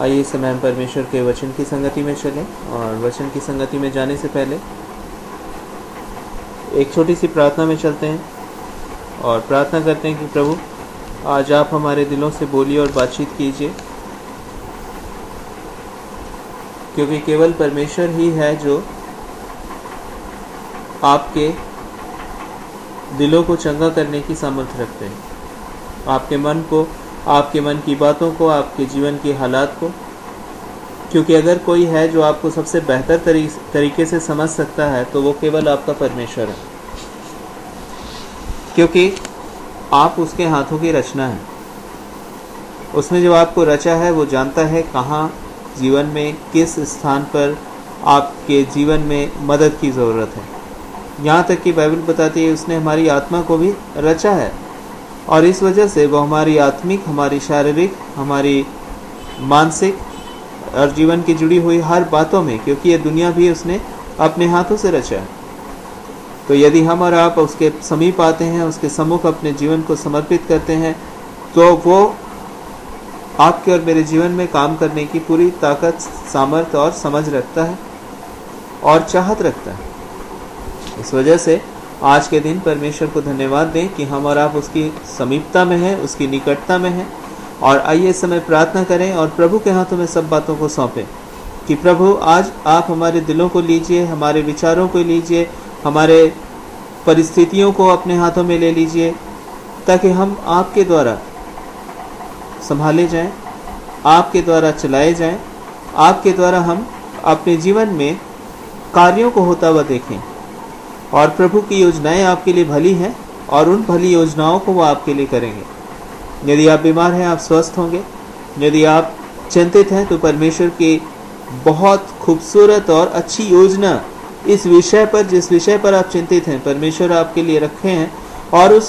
आइए इस समय हम परमेश्वर के वचन की संगति में चलें, और वचन की संगति में जाने से पहले एक छोटी सी प्रार्थना में चलते हैं और प्रार्थना करते हैं कि प्रभु आज आप हमारे दिलों से बोलिए और बातचीत कीजिए, क्योंकि केवल परमेश्वर ही है जो आपके दिलों को चंगा करने की सामर्थ्य रखते हैं, आपके मन को, आपके मन की बातों को, आपके जीवन के हालात को। क्योंकि अगर कोई है जो आपको सबसे बेहतर तरीके से समझ सकता है तो वो केवल आपका परमेश्वर है, क्योंकि आप उसके हाथों की रचना है। उसने जो आपको रचा है वो जानता है कहाँ जीवन में, किस स्थान पर आपके जीवन में मदद की ज़रूरत है। यहाँ तक कि बाइबल बताती है उसने हमारी आत्मा को भी रचा है, और इस वजह से वो हमारी आत्मिक, हमारी शारीरिक, हमारी मानसिक और जीवन की जुड़ी हुई हर बातों में, क्योंकि ये दुनिया भी उसने अपने हाथों से रचा है। तो यदि हम और आप उसके समीप आते हैं, उसके सम्मुख अपने जीवन को समर्पित करते हैं, तो वो आपके और मेरे जीवन में काम करने की पूरी ताकत, सामर्थ्य और समझ रखता है और चाहत रखता है। इस वजह से आज के दिन परमेश्वर को धन्यवाद दें कि हम और आप उसकी समीपता में हैं, उसकी निकटता में हैं। और आइए इस समय प्रार्थना करें और प्रभु के हाथों में सब बातों को सौंपें कि प्रभु आज आप हमारे दिलों को लीजिए, हमारे विचारों को लीजिए, हमारे परिस्थितियों को अपने हाथों में ले लीजिए, ताकि हम आपके द्वारा संभाले जाएं, आपके द्वारा चलाए जाएं, आपके द्वारा हम अपने जीवन में कार्यों को होता हुआ देखें। और प्रभु की योजनाएं आपके लिए भली हैं, और उन भली योजनाओं को वो आपके लिए करेंगे। यदि आप बीमार हैं, आप स्वस्थ होंगे। यदि आप चिंतित हैं, तो परमेश्वर की बहुत खूबसूरत और अच्छी योजना इस विषय पर, जिस विषय पर आप चिंतित हैं, परमेश्वर आपके लिए रखे हैं, और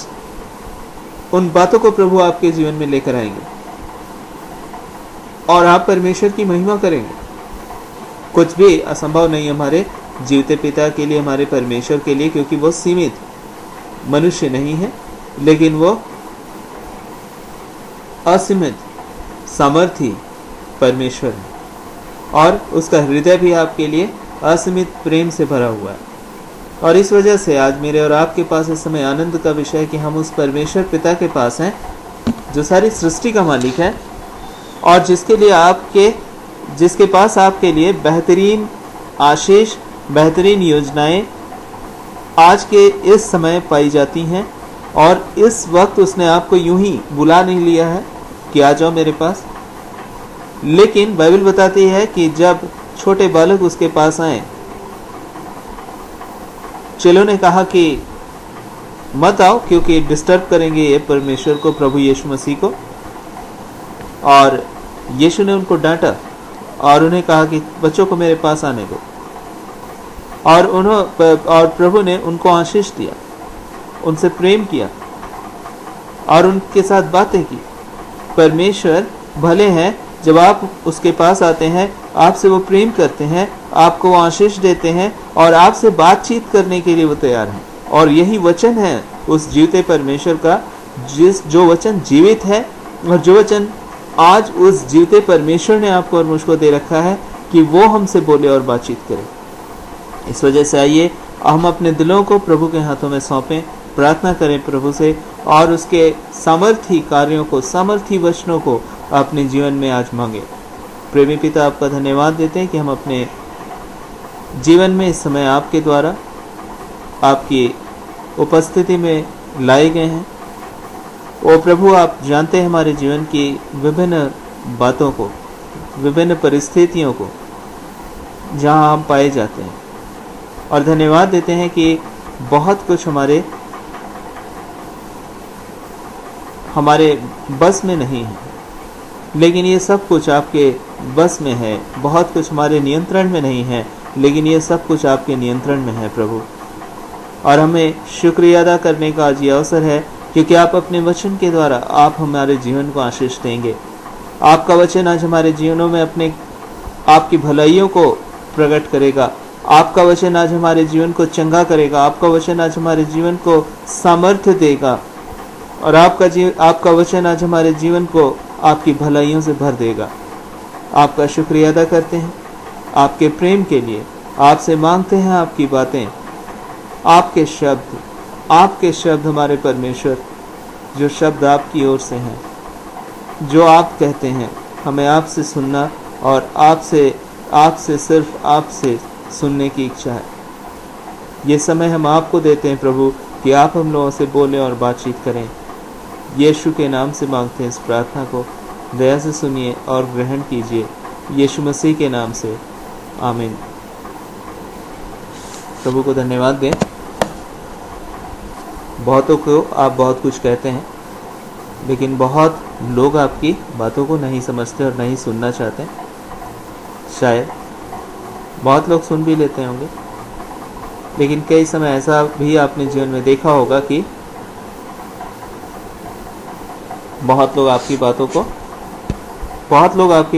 उन बातों को प्रभु आपके जीवन में लेकर आएंगे और आप परमेश्वर की महिमा करेंगे। कुछ भी असंभव नहीं हमारे जीवते पिता के लिए, हमारे परमेश्वर के लिए, क्योंकि वो सीमित मनुष्य नहीं है, लेकिन वो असीमित सामर्थी परमेश्वर है, और उसका हृदय भी आपके लिए असीमित प्रेम से भरा हुआ है। और इस वजह से आज मेरे और आपके पास इस समय आनंद का विषय है कि हम उस परमेश्वर पिता के पास हैं जो सारी सृष्टि का मालिक है, और जिसके पास आपके लिए बेहतरीन आशीष, बेहतरीन योजनाएं आज के इस समय पाई जाती हैं। और इस वक्त उसने आपको यूं ही बुला नहीं लिया है कि आ जाओ मेरे पास, लेकिन बाइबल बताती है कि जब छोटे बालक उसके पास आए, चेलों ने कहा कि मत आओ, क्योंकि डिस्टर्ब करेंगे ये परमेश्वर को, प्रभु यीशु मसीह को। और यीशु ने उनको डांटा और उन्हें कहा कि बच्चों को मेरे पास आने दो। और प्रभु ने उनको आशीष दिया, उनसे प्रेम किया और उनके साथ बातें की। परमेश्वर भले हैं, जब आप उसके पास आते हैं, आपसे वो प्रेम करते हैं, आपको आशीष देते हैं, और आपसे बातचीत करने के लिए वो तैयार हैं। और यही वचन है उस जीवते परमेश्वर का, जो वचन जीवित है, और जो वचन आज उस जीवते परमेश्वर ने आपको और मुझको दे रखा है कि वो हमसे बोले और बातचीत करे। इस वजह से आइए हम अपने दिलों को प्रभु के हाथों में सौंपें, प्रार्थना करें प्रभु से, और उसके सामर्थी कार्यों को, सामर्थी वचनों को अपने जीवन में आज मांगे। प्रेमी पिता, आपका धन्यवाद देते हैं कि हम अपने जीवन में इस समय आपके द्वारा, आपकी उपस्थिति में लाए गए हैं। ओ प्रभु, आप जानते हैं हमारे जीवन की विभिन्न बातों को, विभिन्न परिस्थितियों को जहां हम पाए जाते हैं, और धन्यवाद देते हैं कि बहुत कुछ हमारे बस में नहीं है, लेकिन ये सब कुछ आपके बस में है। बहुत कुछ हमारे नियंत्रण में नहीं है, लेकिन ये सब कुछ आपके नियंत्रण में है प्रभु। और हमें शुक्रिया अदा करने का आज ये अवसर है, क्योंकि आप अपने वचन के द्वारा आप हमारे जीवन को आशीष देंगे। आपका वचन आज हमारे जीवनों में आपकी भलाइयों को प्रकट करेगा। आपका वचन आज हमारे जीवन को चंगा करेगा। आपका वचन आज हमारे जीवन को सामर्थ्य देगा, और आपका वचन आज हमारे जीवन को आपकी भलाइयों से भर देगा। आपका शुक्रिया अदा करते हैं आपके प्रेम के लिए। आपसे मांगते हैं आपकी बातें, आपके शब्द हमारे परमेश्वर, जो शब्द आपकी ओर से हैं, जो आप कहते हैं, हमें आपसे सुनना और आपसे सिर्फ आपसे सुनने की इच्छा है। ये समय हम आपको देते हैं प्रभु कि आप हम लोगों से बोलें और बातचीत करें। यीशु के नाम से मांगते हैं इस प्रार्थना को, दया से सुनिए और ग्रहण कीजिए, यीशु मसीह के नाम से, आमीन। प्रभु को धन्यवाद दें। बहुतों को आप बहुत कुछ कहते हैं, लेकिन बहुत लोग आपकी बातों को नहीं समझते और नहीं सुनना चाहते। शायद बहुत लोग सुन भी लेते होंगे, लेकिन कई समय ऐसा भी आपने जीवन में देखा होगा कि बहुत लोग आपकी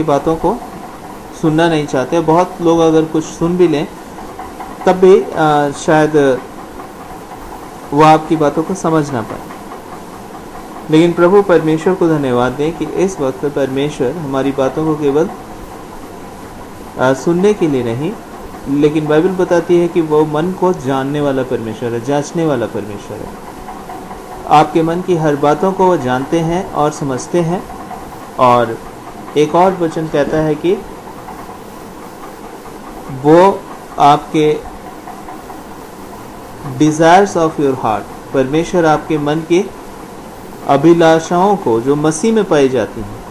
बातों को सुनना नहीं चाहते। बहुत लोग अगर कुछ सुन भी लें तब भी शायद वह आपकी बातों को समझ ना पाए। लेकिन प्रभु परमेश्वर को धन्यवाद दें कि इस वक्त परमेश्वर हमारी बातों को केवल सुनने के लिए नहीं, लेकिन बाइबल बताती है कि वो मन को जानने वाला परमेश्वर है, जांचने वाला परमेश्वर है। आपके मन की हर बातों को वो जानते हैं और समझते हैं। और एक और वचन कहता है कि वो आपके डिजायर्स ऑफ योर हार्ट, परमेश्वर आपके मन की अभिलाषाओं को जो मसीह में पाई जाती हैं,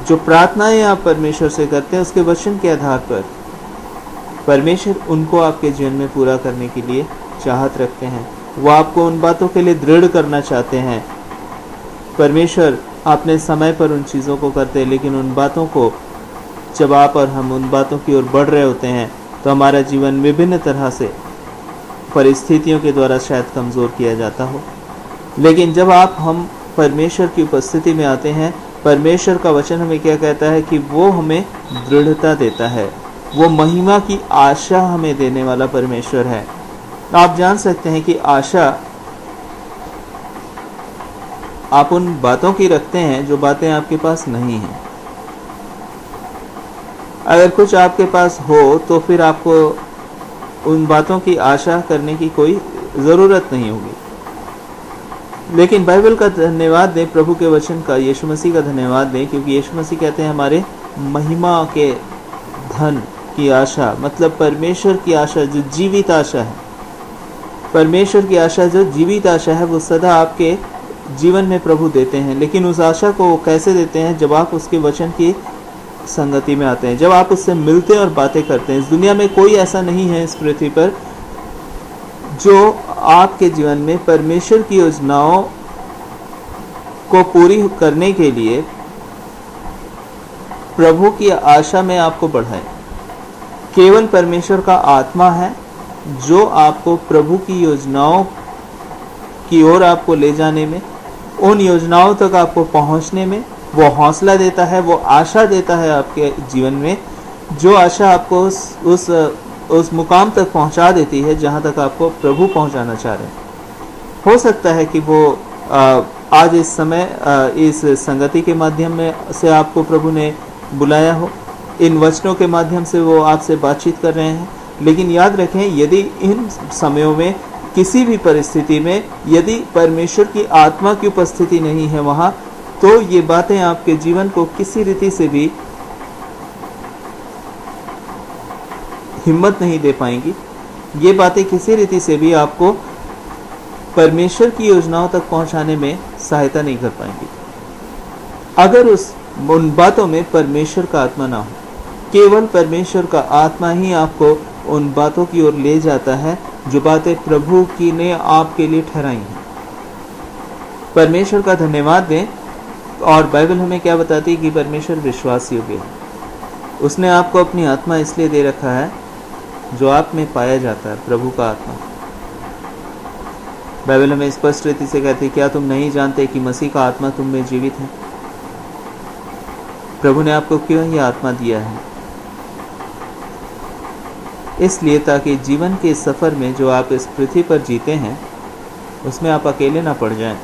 जो प्रार्थनाएं आप परमेश्वर से करते हैं, उसके वचन के आधार पर परमेश्वर उनको आपके जीवन में पूरा करने के लिए चाहत रखते हैं। वो आपको उन बातों के लिए दृढ़ करना चाहते हैं। परमेश्वर अपने समय पर उन चीज़ों को करते हैं, लेकिन उन बातों को जब आप और हम उन बातों की ओर बढ़ रहे होते हैं तो हमारा जीवन विभिन्न तरह से परिस्थितियों के द्वारा शायद कमज़ोर किया जाता हो। लेकिन जब हम परमेश्वर की उपस्थिति में आते हैं, परमेश्वर का वचन हमें क्या कहता है कि वो हमें दृढ़ता देता है, वो महिमा की आशा हमें देने वाला परमेश्वर है। आप जान सकते हैं कि आशा आप उन बातों की रखते हैं जो बातें आपके पास नहीं हैं। अगर कुछ आपके पास हो तो फिर आपको उन बातों की आशा करने की कोई ज़रूरत नहीं होगी। लेकिन बाइबल का धन्यवाद दें, प्रभु के वचन का, यीशु मसीह का धन्यवाद दें, क्योंकि यीशु मसीह कहते हैं हमारे महिमा के धन की आशा, मतलब परमेश्वर की आशा जो जीवित आशा है, परमेश्वर की आशा जो जीवित आशा है, वो सदा आपके जीवन में प्रभु देते हैं। लेकिन उस आशा को वो कैसे देते हैं? जब आप उसके वचन की संगति में आते हैं, जब आप उससे मिलते हैं और बातें करते हैं। इस दुनिया में कोई ऐसा नहीं है इस पृथ्वी पर जो आपके जीवन में परमेश्वर की योजनाओं को पूरी करने के लिए प्रभु की आशा में आपको बढ़ाए। केवल परमेश्वर का आत्मा है जो आपको प्रभु की योजनाओं की ओर आपको ले जाने में, उन योजनाओं तक आपको पहुंचने में वो हौसला देता है, वो आशा देता है आपके जीवन में, जो आशा आपको उस मुकाम तक पहुंचा देती है जहां तक आपको प्रभु पहुंचाना चाह रहे हैं। हो सकता है कि वो आज इस समय इस संगति के माध्यम में से आपको प्रभु ने बुलाया हो, इन वचनों के माध्यम से वो आपसे बातचीत कर रहे हैं। लेकिन याद रखें, यदि इन समयों में किसी भी परिस्थिति में यदि परमेश्वर की आत्मा की उपस्थिति नहीं है वहाँ, तो ये बातें आपके जीवन को किसी रीति से भी हिम्मत नहीं दे पाएंगी। ये बातें किसी रीति से भी आपको परमेश्वर की योजनाओं तक पहुंचाने में सहायता नहीं कर पाएंगी अगर उन बातों में परमेश्वर का आत्मा ना हो। केवल परमेश्वर का आत्मा ही आपको उन बातों की ओर ले जाता है जो बातें प्रभु की ने आपके लिए ठहराई हैं। परमेश्वर का धन्यवाद दें। और बाइबल हमें क्या बताती है कि परमेश्वर विश्वास योग्य है। उसने आपको अपनी आत्मा इसलिए दे रखा है जो आप में पाया जाता है, प्रभु का आत्मा। बाइबल हमें स्पष्ट रीति से कहती है, क्या तुम नहीं जानते कि मसीह का आत्मा तुम में जीवित है? प्रभु ने आपको क्यों यह आत्मा दिया है? इसलिए ताकि जीवन के सफर में जो आप इस पृथ्वी पर जीते हैं उसमें आप अकेले ना पड़ जाएं।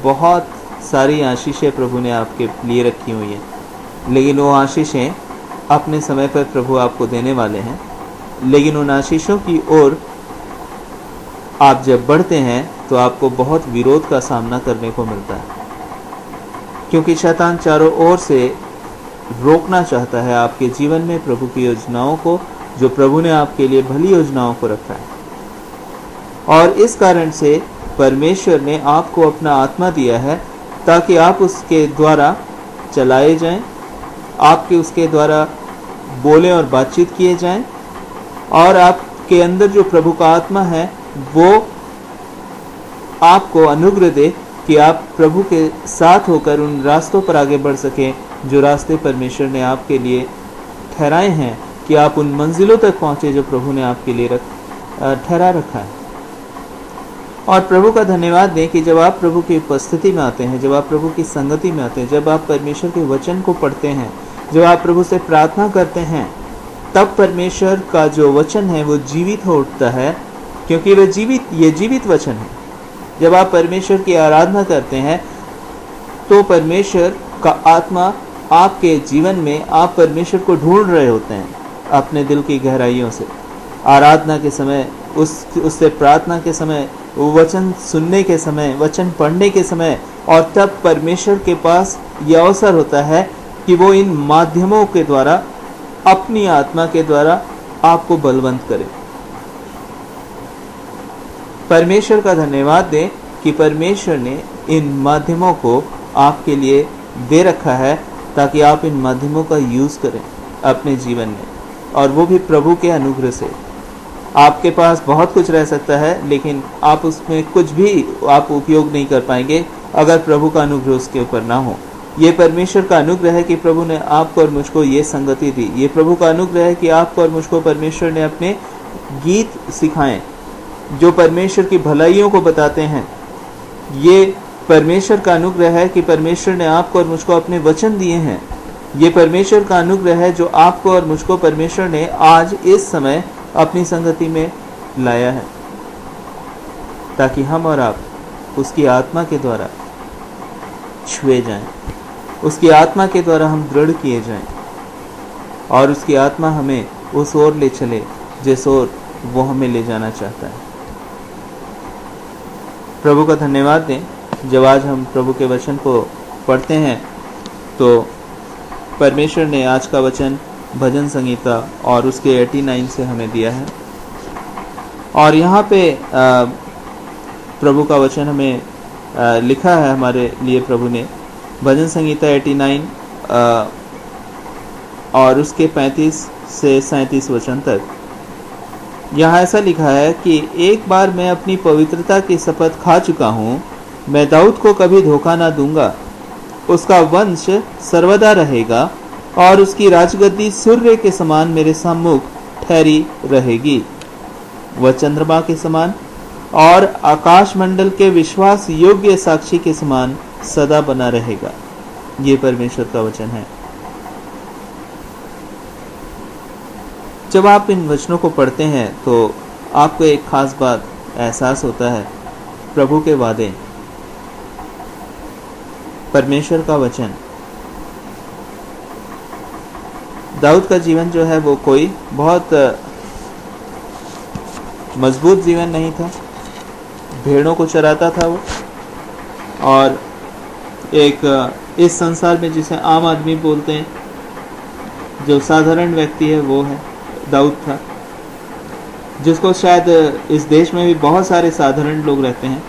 बहुत सारी आशीषें प्रभु ने आपके लिए रखी हुई हैं, लेकिन वो आशीषें अपने समय पर प्रभु आपको देने वाले हैं। लेकिन उन आशीषों की ओर आप जब बढ़ते हैं तो आपको बहुत विरोध का सामना करने को मिलता है, क्योंकि शैतान चारों ओर से रोकना चाहता है आपके जीवन में प्रभु की योजनाओं को, जो प्रभु ने आपके लिए भली योजनाओं को रखा है। और इस कारण से परमेश्वर ने आपको अपना आत्मा दिया है ताकि आप उसके द्वारा चलाए जाएं, आपके उसके द्वारा बोले और बातचीत किए जाएं, और आपके अंदर जो प्रभु का आत्मा है वो आपको अनुग्रह दे कि आप प्रभु के साथ होकर उन रास्तों पर आगे बढ़ सकें जो रास्ते परमेश्वर ने आपके लिए ठहराए हैं, कि आप उन मंजिलों तक पहुंचे जो प्रभु ने आपके लिए ठहरा रखा है। और प्रभु का धन्यवाद दें कि जब आप प्रभु की उपस्थिति में आते हैं, जब आप प्रभु की संगति में आते हैं, जब आप परमेश्वर के वचन को पढ़ते हैं, जब आप प्रभु से प्रार्थना करते हैं, तब परमेश्वर का जो वचन है वो जीवित हो उठता है, क्योंकि ये जीवित वचन है। जब आप परमेश्वर की आराधना करते हैं तो परमेश्वर का आत्मा आपके जीवन में, आप परमेश्वर को ढूंढ रहे होते हैं अपने दिल की गहराइयों से। आराधना के समय, उससे प्रार्थना के समय, वचन सुनने के समय, वचन पढ़ने के समय, और तब परमेश्वर के पास यह अवसर होता है कि वो इन माध्यमों के द्वारा, अपनी आत्मा के द्वारा आपको बलवंत करे। परमेश्वर का धन्यवाद दें कि परमेश्वर ने इन माध्यमों को आपके लिए दे रखा है ताकि आप इन माध्यमों का यूज़ करें अपने जीवन में, और वो भी प्रभु के अनुग्रह से। आपके पास बहुत कुछ रह सकता है, लेकिन आप उसमें कुछ भी आप उपयोग नहीं कर पाएंगे अगर प्रभु का अनुग्रह उसके ऊपर ना हो। ये परमेश्वर का अनुग्रह है कि प्रभु ने आपको और मुझको ये संगति दी। ये प्रभु का अनुग्रह है कि आपको और मुझको परमेश्वर ने अपने गीत सिखाएं जो परमेश्वर की भलाइयों को बताते हैं। ये परमेश्वर का अनुग्रह है कि परमेश्वर ने आपको और मुझको अपने वचन दिए हैं। ये परमेश्वर का अनुग्रह है जो आपको और मुझको परमेश्वर ने आज इस समय अपनी संगति में लाया है, ताकि हम और आप उसकी आत्मा के द्वारा छुए जाएं, उसकी आत्मा के द्वारा हम दृढ़ किए जाएं, और उसकी आत्मा हमें उस ओर ले चले जिस ओर वो हमें ले जाना चाहता है। प्रभु का धन्यवाद दें। जब आज हम प्रभु के वचन को पढ़ते हैं तो परमेश्वर ने आज का वचन भजन संगीता और उसके 89 से हमें दिया है, और यहाँ पे प्रभु का वचन हमें लिखा है हमारे लिए प्रभु ने। भजन संगीता 89 और उसके 35 से 37 वचन तक यहाँ ऐसा लिखा है कि एक बार मैं अपनी पवित्रता की शपथ खा चुका हूँ, मैं दाऊद को कभी धोखा ना दूंगा। उसका वंश सर्वदा रहेगा और उसकी राजगद्दी सूर्य के समान मेरे सम्मुख ठहरी रहेगी। वह चंद्रमा के समान और आकाश मंडल के विश्वास योग्य साक्षी के समान सदा बना रहेगा। ये परमेश्वर का वचन है। जब आप इन वचनों को पढ़ते हैं तो आपको एक खास बात एहसास होता है, प्रभु के वादे, परमेश्वर का वचन। दाऊद का जीवन जो है वो कोई बहुत मजबूत जीवन नहीं था। भेड़ों को चराता था वो, और एक इस संसार में जिसे आम आदमी बोलते हैं, जो साधारण व्यक्ति है, वो है दाऊद था, जिसको शायद इस देश में भी बहुत सारे साधारण लोग रहते हैं।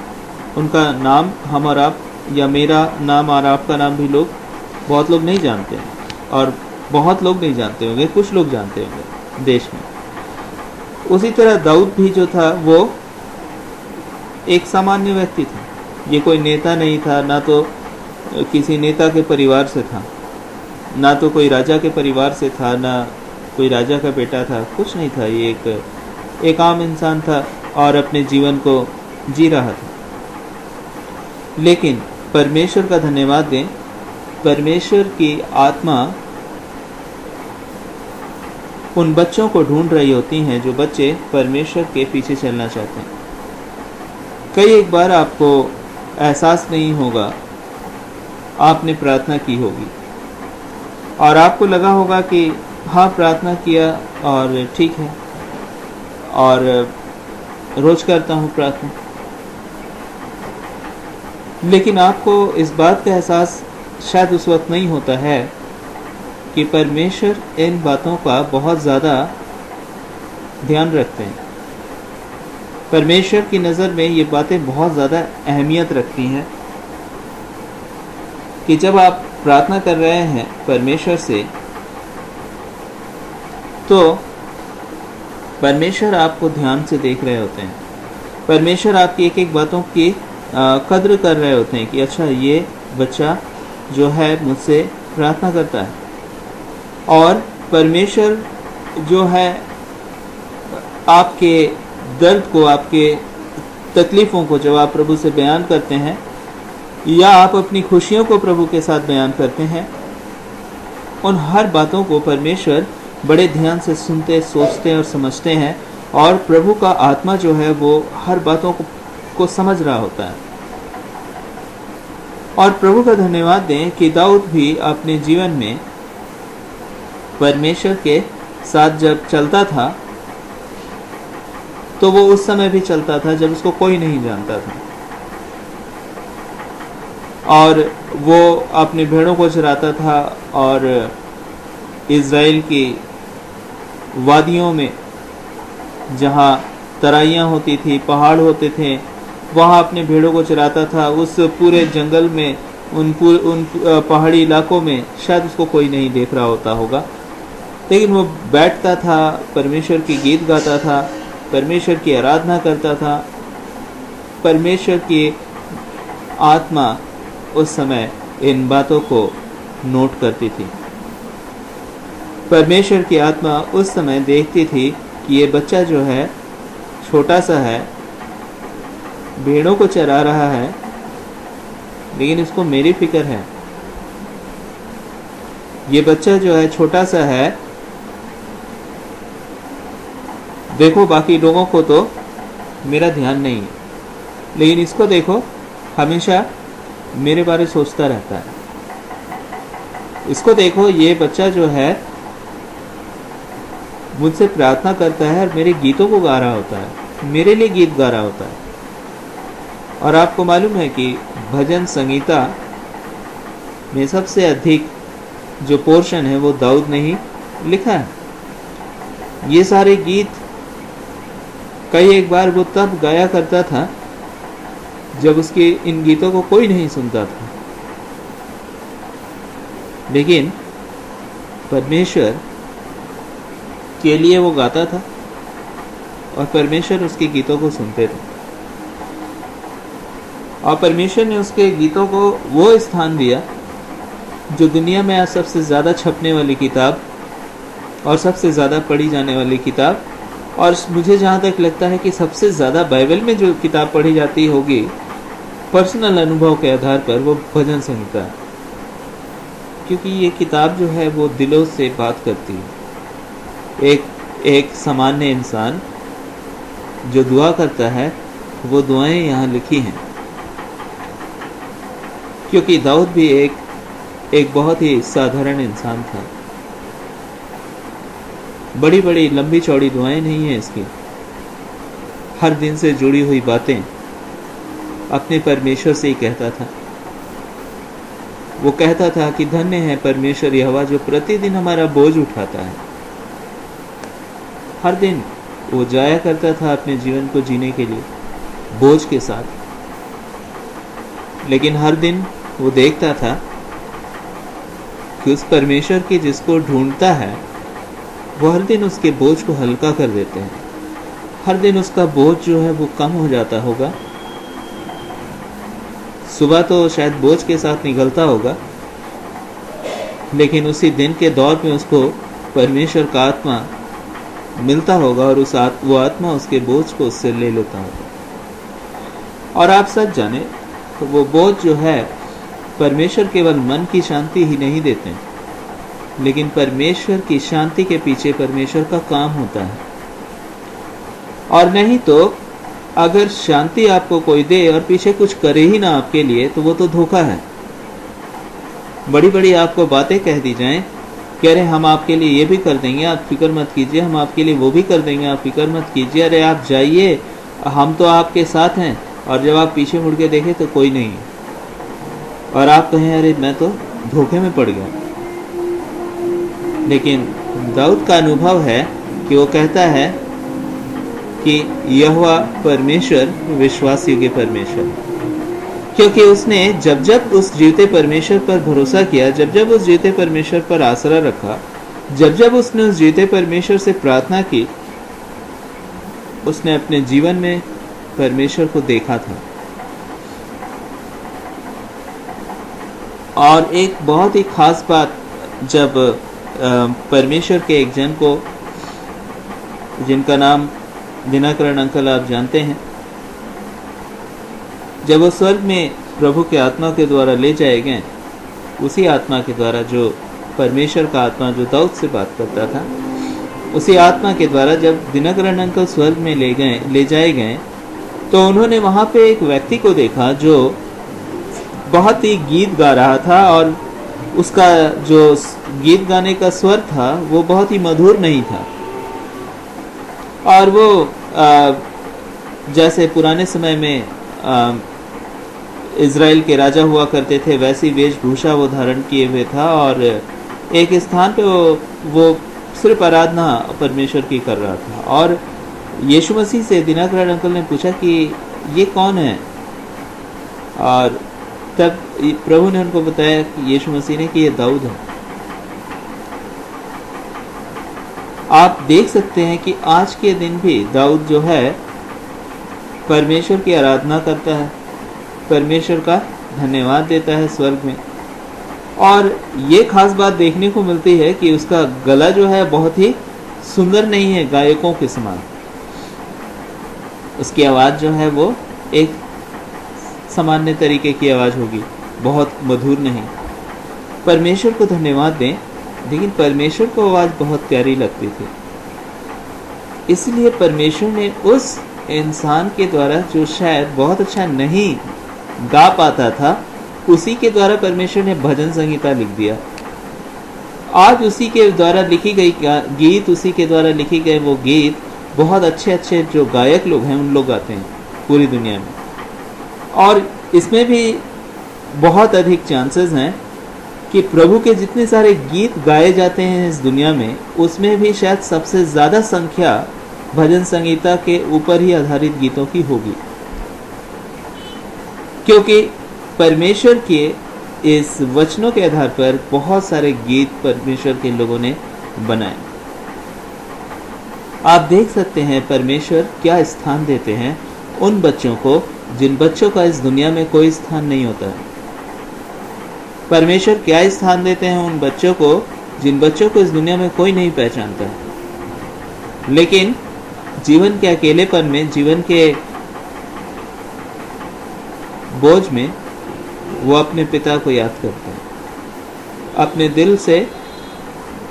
उनका नाम हम और आप, या मेरा नाम और आपका नाम भी बहुत लोग नहीं जानते हैं, और बहुत लोग नहीं जानते होंगे, कुछ लोग जानते होंगे देश में। उसी तरह दाऊद भी जो था वो एक सामान्य व्यक्ति था। ये कोई नेता नहीं था, ना तो किसी नेता के परिवार से था, ना तो कोई राजा के परिवार से था, ना कोई राजा का बेटा था, कुछ नहीं था। ये एक आम इंसान था और अपने जीवन को जी रहा था। लेकिन परमेश्वर का धन्यवाद दें, परमेश्वर की आत्मा उन बच्चों को ढूंढ रही होती हैं जो बच्चे परमेश्वर के पीछे चलना चाहते हैं। कई एक बार आपको एहसास नहीं होगा आपने प्रार्थना की होगी और आपको लगा होगा कि हाँ, प्रार्थना किया और ठीक है, और रोज करता हूँ प्रार्थना। लेकिन आपको इस बात का एहसास शायद उस वक्त नहीं होता है कि परमेश्वर इन बातों का बहुत ज़्यादा ध्यान रखते हैं। परमेश्वर की नज़र में ये बातें बहुत ज़्यादा अहमियत रखती हैं कि जब आप प्रार्थना कर रहे हैं परमेश्वर से, तो परमेश्वर आपको ध्यान से देख रहे होते हैं। परमेश्वर आपकी एक एक बातों की कद्र कर रहे होते हैं कि अच्छा, ये बच्चा जो है मुझसे प्रार्थना करता है। और परमेश्वर जो है आपके दर्द को, आपके तकलीफ़ों को जब आप प्रभु से बयान करते हैं या आप अपनी खुशियों को प्रभु के साथ बयान करते हैं, उन हर बातों को परमेश्वर बड़े ध्यान से सुनते, सोचते और समझते हैं। और प्रभु का आत्मा जो है वो हर बातों को समझ रहा होता है। और प्रभु का धन्यवाद दें कि दाऊद भी अपने जीवन में परमेश्वर के साथ जब चलता था, तो वो उस समय भी चलता था जब उसको कोई नहीं जानता था, और वो अपने भेड़ों को चराता था और इज़राइल की वादियों में जहाँ तराइयाँ होती थी, पहाड़ होते थे, वहाँ अपने भेड़ों को चराता था। उस पूरे जंगल में, उन पहाड़ी इलाकों में शायद उसको कोई नहीं देख रहा होता होगा, लेकिन वो बैठता था, परमेश्वर की गीत गाता था, परमेश्वर की आराधना करता था। परमेश्वर की आत्मा उस समय इन बातों को नोट करती थी। परमेश्वर की आत्मा उस समय देखती थी कि ये बच्चा जो है छोटा सा है, भेड़ों को चरा रहा है, लेकिन इसको मेरी फिक्र है। ये बच्चा जो है छोटा सा है, देखो बाकी लोगों को तो मेरा ध्यान नहीं है, लेकिन इसको देखो, हमेशा मेरे बारे सोचता रहता है। इसको देखो, ये बच्चा जो है मुझसे प्रार्थना करता है और मेरे गीतों को गा रहा होता है, मेरे लिए गीत गा रहा होता है। और आपको मालूम है कि भजन संगीता में सबसे अधिक जो पोर्शन है वो दाऊद ने ही लिखा है। ये सारे गीत कई एक बार वो तब गाया करता था जब उसके इन गीतों को कोई नहीं सुनता था, लेकिन परमेश्वर के लिए वो गाता था और परमेश्वर उसके गीतों को सुनते थे। और परमेश्वर ने उसके गीतों को वो स्थान दिया जो दुनिया में आज सबसे ज़्यादा छपने वाली किताब और सबसे ज़्यादा पढ़ी जाने वाली किताब, और मुझे जहाँ तक लगता है कि सबसे ज़्यादा बाइबल में जो किताब पढ़ी जाती होगी पर्सनल अनुभव के आधार पर, वो भजन संहिता है। क्योंकि ये किताब जो है वो दिलों से बात करती है। एक सामान्य इंसान जो दुआ करता है, वो दुआएं यहाँ लिखी हैं। क्योंकि दाऊद भी एक बहुत ही साधारण इंसान था। बड़ी बड़ी लंबी चौड़ी दुआएं नहीं हैं इसकी, हर दिन से जुड़ी हुई बातें अपने परमेश्वर से ही कहता था। वो कहता था कि धन्य है परमेश्वर यहोवा जो प्रतिदिन हमारा बोझ उठाता है। हर दिन वो जाया करता था अपने जीवन को जीने के लिए बोझ के साथ, लेकिन हर दिन वो देखता था कि उस परमेश्वर के जिसको ढूंढता है वो हर दिन उसके बोझ को हल्का कर देते हैं। हर दिन उसका बोझ जो है वो कम हो जाता होगा। सुबह तो शायद बोझ के साथ निकलता होगा, लेकिन उसी दिन के दौर में उसको परमेश्वर का आत्मा मिलता होगा और वो आत्मा उसके बोझ को उससे ले लेता होगा। और आप सच जाने तो वो बोझ जो है, परमेश्वर केवल मन की शांति ही नहीं देते, लेकिन परमेश्वर की शांति के पीछे परमेश्वर का काम होता है। और नहीं तो अगर शांति आपको कोई दे और पीछे कुछ करे ही ना आपके लिए, तो वो तो धोखा है। बड़ी बड़ी आपको बातें कह दी जाएं कि अरे हम आपके लिए ये भी कर देंगे, आप फिक्र मत कीजिए, हम आपके लिए वो भी कर देंगे, आप फिक्र मत कीजिए, अरे आप जाइए, हम तो आपके साथ हैं, और जब आप पीछे मुड़ के देखें तो कोई नहीं है, और आप कहें अरे मैं तो धोखे में पड़ गया। लेकिन दाऊद का अनुभव है कि वो कहता है कि यहोवा परमेश्वर विश्वास योग्य परमेश्वर, क्योंकि उसने जब जब उस जीवते परमेश्वर पर भरोसा किया, जब जब उस जीवते परमेश्वर पर आसरा रखा, जब जब उसने उस जीवते परमेश्वर से प्रार्थना की, उसने अपने जीवन में परमेश्वर को देखा था। और एक बहुत ही खास बात, जब परमेश्वर के एक जन को, जिनका नाम दिनकरण अंकल आप जानते हैं, जब वो स्वर्ग में प्रभु के आत्मा के द्वारा ले जाए गए, उसी आत्मा के द्वारा, जो परमेश्वर का आत्मा जो दाऊद से बात करता था, उसी आत्मा के द्वारा जब दिनकरण अंकल स्वर्ग में ले जाए गए, तो उन्होंने वहाँ पे एक व्यक्ति को देखा जो बहुत ही गीत गा रहा था, और उसका जो गीत गाने का स्वर था वो बहुत ही मधुर नहीं था, और वो जैसे पुराने समय में इज़राइल के राजा हुआ करते थे, वैसी वेशभूषा वो धारण किए हुए था, और एक स्थान पे वो सिर्फ आराधना परमेश्वर की कर रहा था। और यीशु मसीह से दिनकरण अंकल ने पूछा कि ये कौन है, और तब प्रभु ने उनको बताया कि यीशु मसीह ने कि ये दाऊद है। आप देख सकते हैं कि आज के दिन भी दाऊद जो है परमेश्वर की आराधना करता है, परमेश्वर का धन्यवाद देता है स्वर्ग में। और ये खास बात देखने को मिलती है कि उसका गला जो है बहुत ही सुंदर नहीं है गायकों के समान, उसकी आवाज़ जो है वो एक सामान्य तरीके की आवाज़ होगी, बहुत मधुर नहीं। परमेश्वर को धन्यवाद दें, लेकिन परमेश्वर को आवाज़ बहुत प्यारी लगती थी, इसलिए परमेश्वर ने उस इंसान के द्वारा, जो शायद बहुत अच्छा नहीं गा पाता था, उसी के द्वारा परमेश्वर ने भजन संगीता लिख दिया। आज उसी के द्वारा लिखी गई गीत, उसी के द्वारा लिखी गए वो गीत बहुत अच्छे अच्छे जो गायक लोग हैं उन लोग गाते हैं पूरी दुनिया में। और इसमें भी बहुत अधिक चांसेस हैं कि प्रभु के जितने सारे गीत गाए जाते हैं इस दुनिया में, उसमें भी शायद सबसे ज़्यादा संख्या भजन संगीता के ऊपर ही आधारित गीतों की होगी, क्योंकि परमेश्वर के इस वचनों के आधार पर बहुत सारे गीत परमेश्वर के लोगों ने बनाए। आप देख सकते हैं परमेश्वर क्या स्थान देते हैं उन बच्चों को जिन बच्चों का इस दुनिया में कोई स्थान नहीं होता है। परमेश्वर क्या स्थान देते हैं उन बच्चों को जिन बच्चों को इस दुनिया में कोई नहीं पहचानता है, लेकिन जीवन के अकेलेपन में, जीवन के बोझ में वो अपने पिता को याद करते हैं, अपने दिल से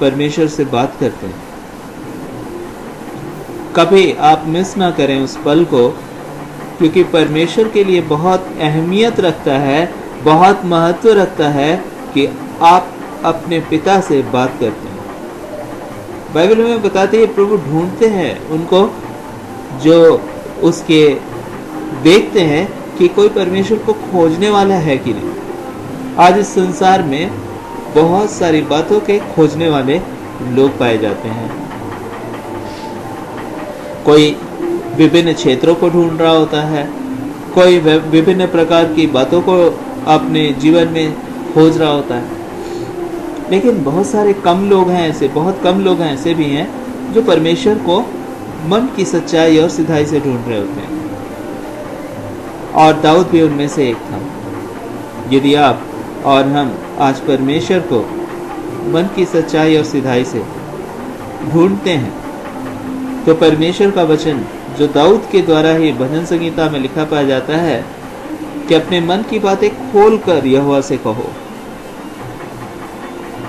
परमेश्वर से बात करते हैं। कभी आप मिस ना करें उस पल को, क्योंकि परमेश्वर के लिए बहुत अहमियत रखता है, बहुत महत्व रखता है कि आप अपने पिता से बात करते हैं। बाइबल में बताते हैं प्रभु ढूंढते हैं उनको जो उसके देखते हैं कि कोई परमेश्वर को खोजने वाला है कि नहीं। आज इस संसार में बहुत सारी बातों के खोजने वाले लोग पाए जाते हैं। कोई विभिन्न क्षेत्रों को ढूंढ रहा होता है, कोई विभिन्न प्रकार की बातों को अपने जीवन में खोज रहा होता है, लेकिन बहुत सारे कम लोग हैं ऐसे, बहुत कम लोग हैं ऐसे भी हैं जो परमेश्वर को मन की सच्चाई और सिधाई से ढूंढ रहे होते हैं, और दाऊद भी उनमें से एक था। यदि आप और हम आज परमेश्वर को मन की सच्चाई और सिधाई से ढूंढते हैं, तो परमेश्वर का वचन जो दाऊद के द्वारा ही भजन संगीता में लिखा पाया जाता है कि अपने मन की बातें खोलकर यहोवा से कहो,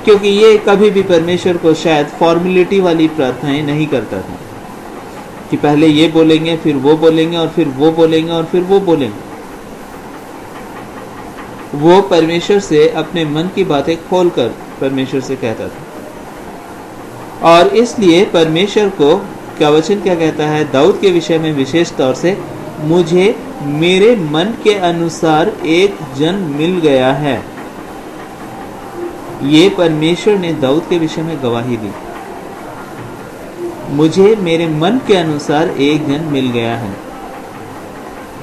क्योंकि ये कभी भी परमेश्वर को शायद फॉर्मेलिटी वाली प्रार्थनाएं नहीं करता था कि पहले ये बोलेंगे, फिर वो बोलेंगे, और फिर वो बोलेंगे, और फिर वो बोलेंगे। वो परमेश्वर से अपने मन की बातें खोलकर परमेश्वर से कहता था। और इसलिए परमेश्वर को का वचन क्या कहता है दाऊद के विषय में विशेष तौर से, मुझे मेरे मन के अनुसार एक जन मिल गया है। ये परमेश्वर ने दाऊद के विषय में गवाही दी, मुझे मेरे मन के अनुसार एक जन मिल गया है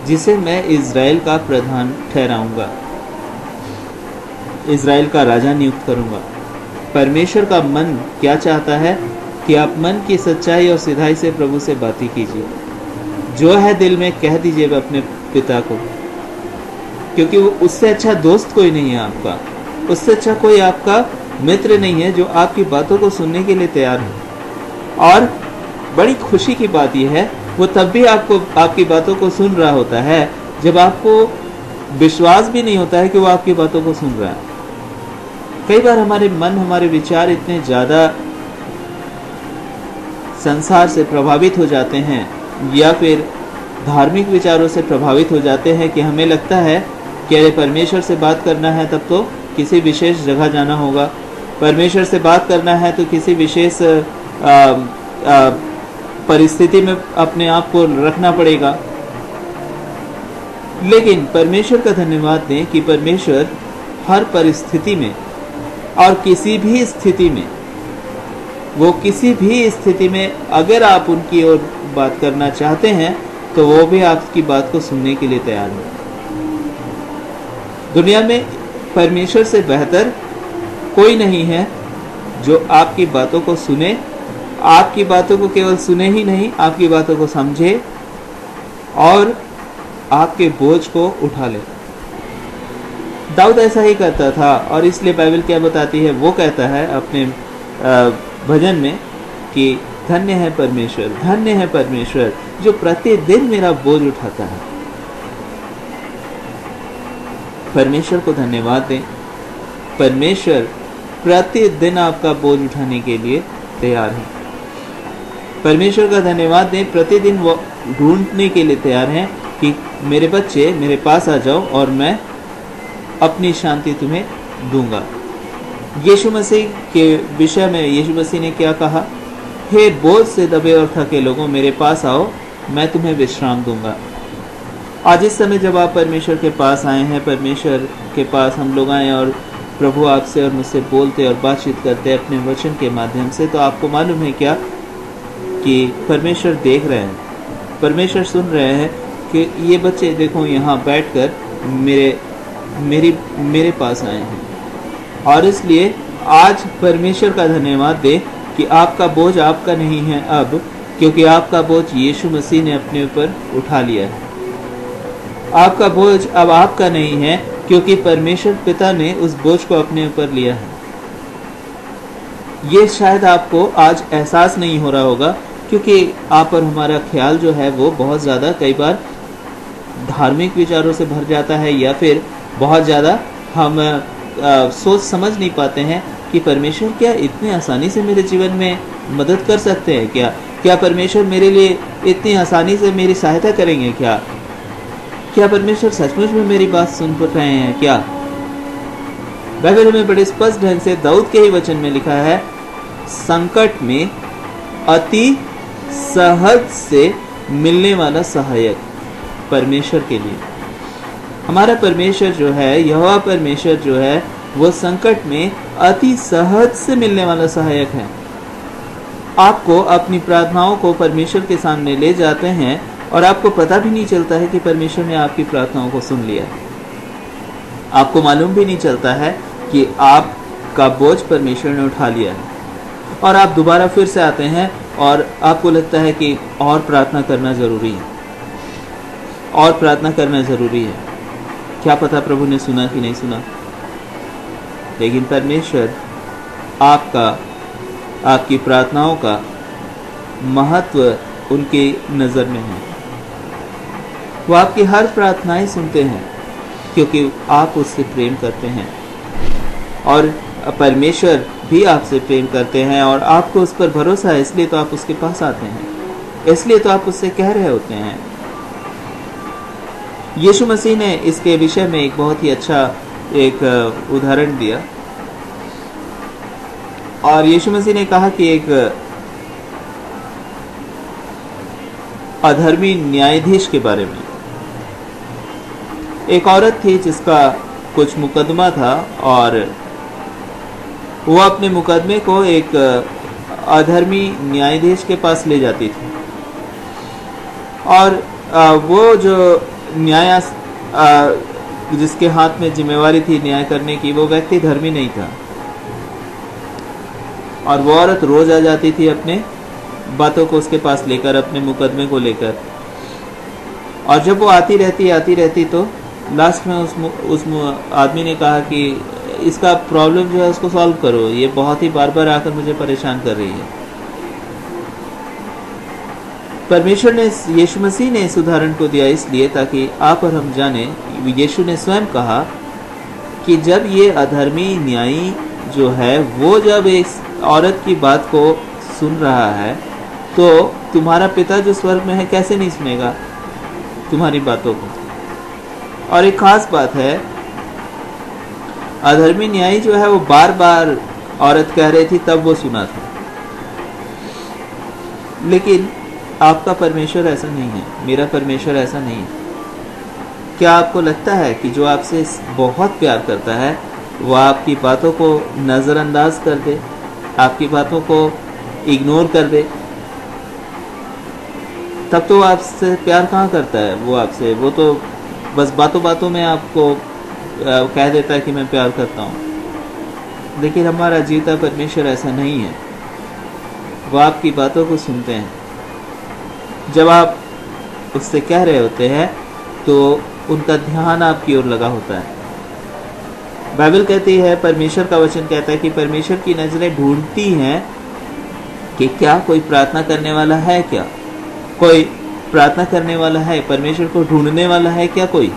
जिसे मैं इज़राइल का प्रधान ठहराऊंगा, इज़राइल का राजा नियुक्त करूंगा। परमेश्वर का मन क्या चाहता है कि आप मन की सच्चाई और सिधाई से प्रभु से बातें कीजिए, जो है दिल में कह दीजिए अपने पिता को, क्योंकि वो उससे अच्छा दोस्त कोई नहीं है आपका, उससे अच्छा कोई आपका मित्र नहीं है जो आपकी बातों को सुनने के लिए तैयार है। और बड़ी खुशी की बात यह है, वो तब भी आपको आपकी बातों को सुन रहा होता है जब आपको विश्वास भी नहीं होता है कि वो आपकी बातों को सुन रहा है। कई बार हमारे मन, हमारे विचार इतने ज़्यादा संसार से प्रभावित हो जाते हैं या फिर धार्मिक विचारों से प्रभावित हो जाते हैं कि हमें लगता है कि अरे परमेश्वर से बात करना है तब तो किसी विशेष जगह जाना होगा, परमेश्वर से बात करना है तो किसी विशेष परिस्थिति में अपने आप को रखना पड़ेगा। लेकिन परमेश्वर का धन्यवाद दें कि परमेश्वर हर परिस्थिति में और किसी भी स्थिति में, वो किसी भी स्थिति में अगर आप उनकी ओर बात करना चाहते हैं तो वो भी आपकी बात को सुनने के लिए तैयार है। दुनिया में परमेश्वर से बेहतर कोई नहीं है जो आपकी बातों को सुने, आपकी बातों को केवल सुने ही नहीं, आपकी बातों को समझे और आपके बोझ को उठा ले। दाऊद ऐसा ही करता था और इसलिए बाइबल क्या बताती है, वो कहता है अपने भजन में कि धन्य है परमेश्वर जो प्रतिदिन मेरा बोझ उठाता है। परमेश्वर को धन्यवाद दें, परमेश्वर प्रतिदिन आपका बोझ उठाने के लिए तैयार है। परमेश्वर का धन्यवाद दें, प्रतिदिन वो ढूंढने के लिए तैयार हैं कि मेरे बच्चे मेरे पास आ जाओ और मैं अपनी शांति तुम्हें दूंगा। यीशु मसीह के विषय में यीशु मसीह ने क्या कहा, हे बोझ से दबे और थके लोगों मेरे पास आओ, मैं तुम्हें विश्राम दूंगा। आज इस समय जब आप परमेश्वर के पास आए हैं, परमेश्वर के पास हम लोग आए और प्रभु आपसे और मुझसे बोलते और बातचीत करते हैं अपने वचन के माध्यम से, तो आपको मालूम है क्या कि परमेश्वर देख रहे हैं, परमेश्वर सुन रहे हैं कि ये बच्चे देखो यहाँ बैठकर मेरे पास आए हैं। और इसलिए आज परमेश्वर का धन्यवाद दे कि आपका बोझ आपका नहीं है अब, क्योंकि आपका बोझ यीशु मसीह ने अपने ऊपर उठा लिया है। आपका बोझ अब आपका नहीं है क्योंकि परमेश्वर पिता ने उस बोझ को अपने ऊपर लिया है। ये शायद आपको आज एहसास नहीं हो रहा होगा क्योंकि आप और हमारा ख्याल जो है वो बहुत ज़्यादा कई बार धार्मिक विचारों से भर जाता है, या फिर बहुत ज़्यादा हम सोच समझ नहीं पाते हैं कि परमेश्वर क्या इतने आसानी से मेरे जीवन में मदद कर सकते हैं क्या परमेश्वर मेरे लिए इतनी आसानी से मेरी सहायता करेंगे क्या परमेश्वर सचमुच में मेरी बात सुन रहे हैं क्या। बाइबल में बड़े स्पष्ट ढंग से दाऊद के ही वचन में लिखा है, संकट में अति सहज से मिलने वाला सहायक परमेश्वर के लिए। हमारा परमेश्वर जो है, यहोवा परमेश्वर जो है, वो संकट में अति सहज से मिलने वाला सहायक है। आपको अपनी प्रार्थनाओं को परमेश्वर के सामने ले जाते हैं और आपको पता भी नहीं चलता है कि परमेश्वर ने आपकी प्रार्थनाओं को सुन लिया। आपको मालूम भी नहीं चलता है कि आपका बोझ परमेश्वर ने उठा लिया है, और आप दोबारा फिर से आते हैं और आपको लगता है कि और प्रार्थना करना ज़रूरी है, और प्रार्थना करना ज़रूरी है। क्या पता प्रभु ने सुना कि नहीं सुना, लेकिन परमेश्वर आपकी प्रार्थनाओं का महत्व उनकी नज़र में है। वो आपकी हर प्रार्थनाएं सुनते हैं क्योंकि आप उससे प्रेम करते हैं, और परमेश्वर भी आपसे प्रेम करते हैं और आपको उस पर भरोसा है, इसलिए तो आप उसके पास आते हैं, इसलिए तो आप उससे कह रहे होते हैं। यीशु मसीह ने इसके विषय में एक बहुत ही अच्छा एक उदाहरण दिया और यीशु मसीह ने कहा कि एक अधर्मी न्यायाधीश के बारे में। एक औरत थी जिसका कुछ मुकदमा था और वो अपने मुकदमे को एक अधर्मी न्यायाधीश के पास ले जाती थी और वो जो न्याय जिसके हाथ में जिम्मेवारी थी न्याय करने की, वो व्यक्ति धर्मी नहीं था और वो औरत रोज आ जाती थी अपने बातों को उसके पास लेकर, अपने मुकदमे को लेकर। और जब वो आती रहती तो लास्ट में उस आदमी ने कहा कि इसका प्रॉब्लम जो है उसको सॉल्व करो, ये बहुत ही बार बार आकर मुझे परेशान कर रही है। परमेश्वर ने, यीशु मसीह ने इस उदाहरण को दिया इसलिए ताकि आप और हम जाने। यीशु ने स्वयं कहा कि जब ये अधर्मी न्यायी जो है वो जब इस औरत की बात को सुन रहा है तो तुम्हारा पिता जो स्वर्ग में है कैसे नहीं सुनेगा तुम्हारी बातों को। और एक खास बात है, अधर्मी न्यायी जो है वो बार बार औरत कह रही थी तब वो सुना था, लेकिन आपका परमेश्वर ऐसा नहीं है, मेरा परमेश्वर ऐसा नहीं है। क्या आपको लगता है कि जो आपसे बहुत प्यार करता है वो आपकी बातों को नज़रअंदाज कर दे, आपकी बातों को इग्नोर कर दे? तब तो आपसे प्यार कहाँ करता है वो तो बस बातों बातों में आपको कह देता है कि मैं प्यार करता हूँ। लेकिन हमारा जीता परमेश्वर ऐसा नहीं है, वो आपकी बातों को सुनते हैं। जब आप उससे कह रहे होते हैं तो उनका ध्यान आपकी ओर लगा होता है। बाइबल कहती है, परमेश्वर का वचन कहता है कि परमेश्वर की नजरें ढूंढती हैं कि क्या कोई प्रार्थना करने वाला है, क्या कोई प्रार्थना करने वाला है, परमेश्वर को ढूंढने वाला है क्या कोई।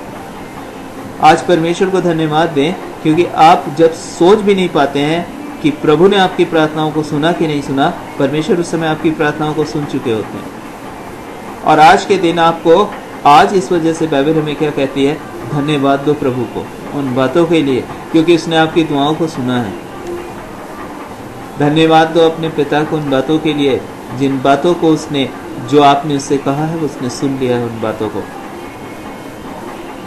आज परमेश्वर को धन्यवाद दें क्योंकि आप जब सोच भी नहीं पाते हैं कि प्रभु ने आपकी प्रार्थनाओं को सुना कि नहीं सुना, परमेश्वर उस समय आपकी प्रार्थनाओं को सुन चुके होते हैं। और आज के दिन आपको, आज इस वजह से बाइबल हमें क्या कहती है, धन्यवाद दो प्रभु को उन बातों के लिए क्योंकि उसने आपकी दुआओं को सुना है। धन्यवाद दो अपने पिता को उन बातों के लिए जिन बातों को उसने, जो आपने उससे कहा है उसने सुन लिया है उन बातों को।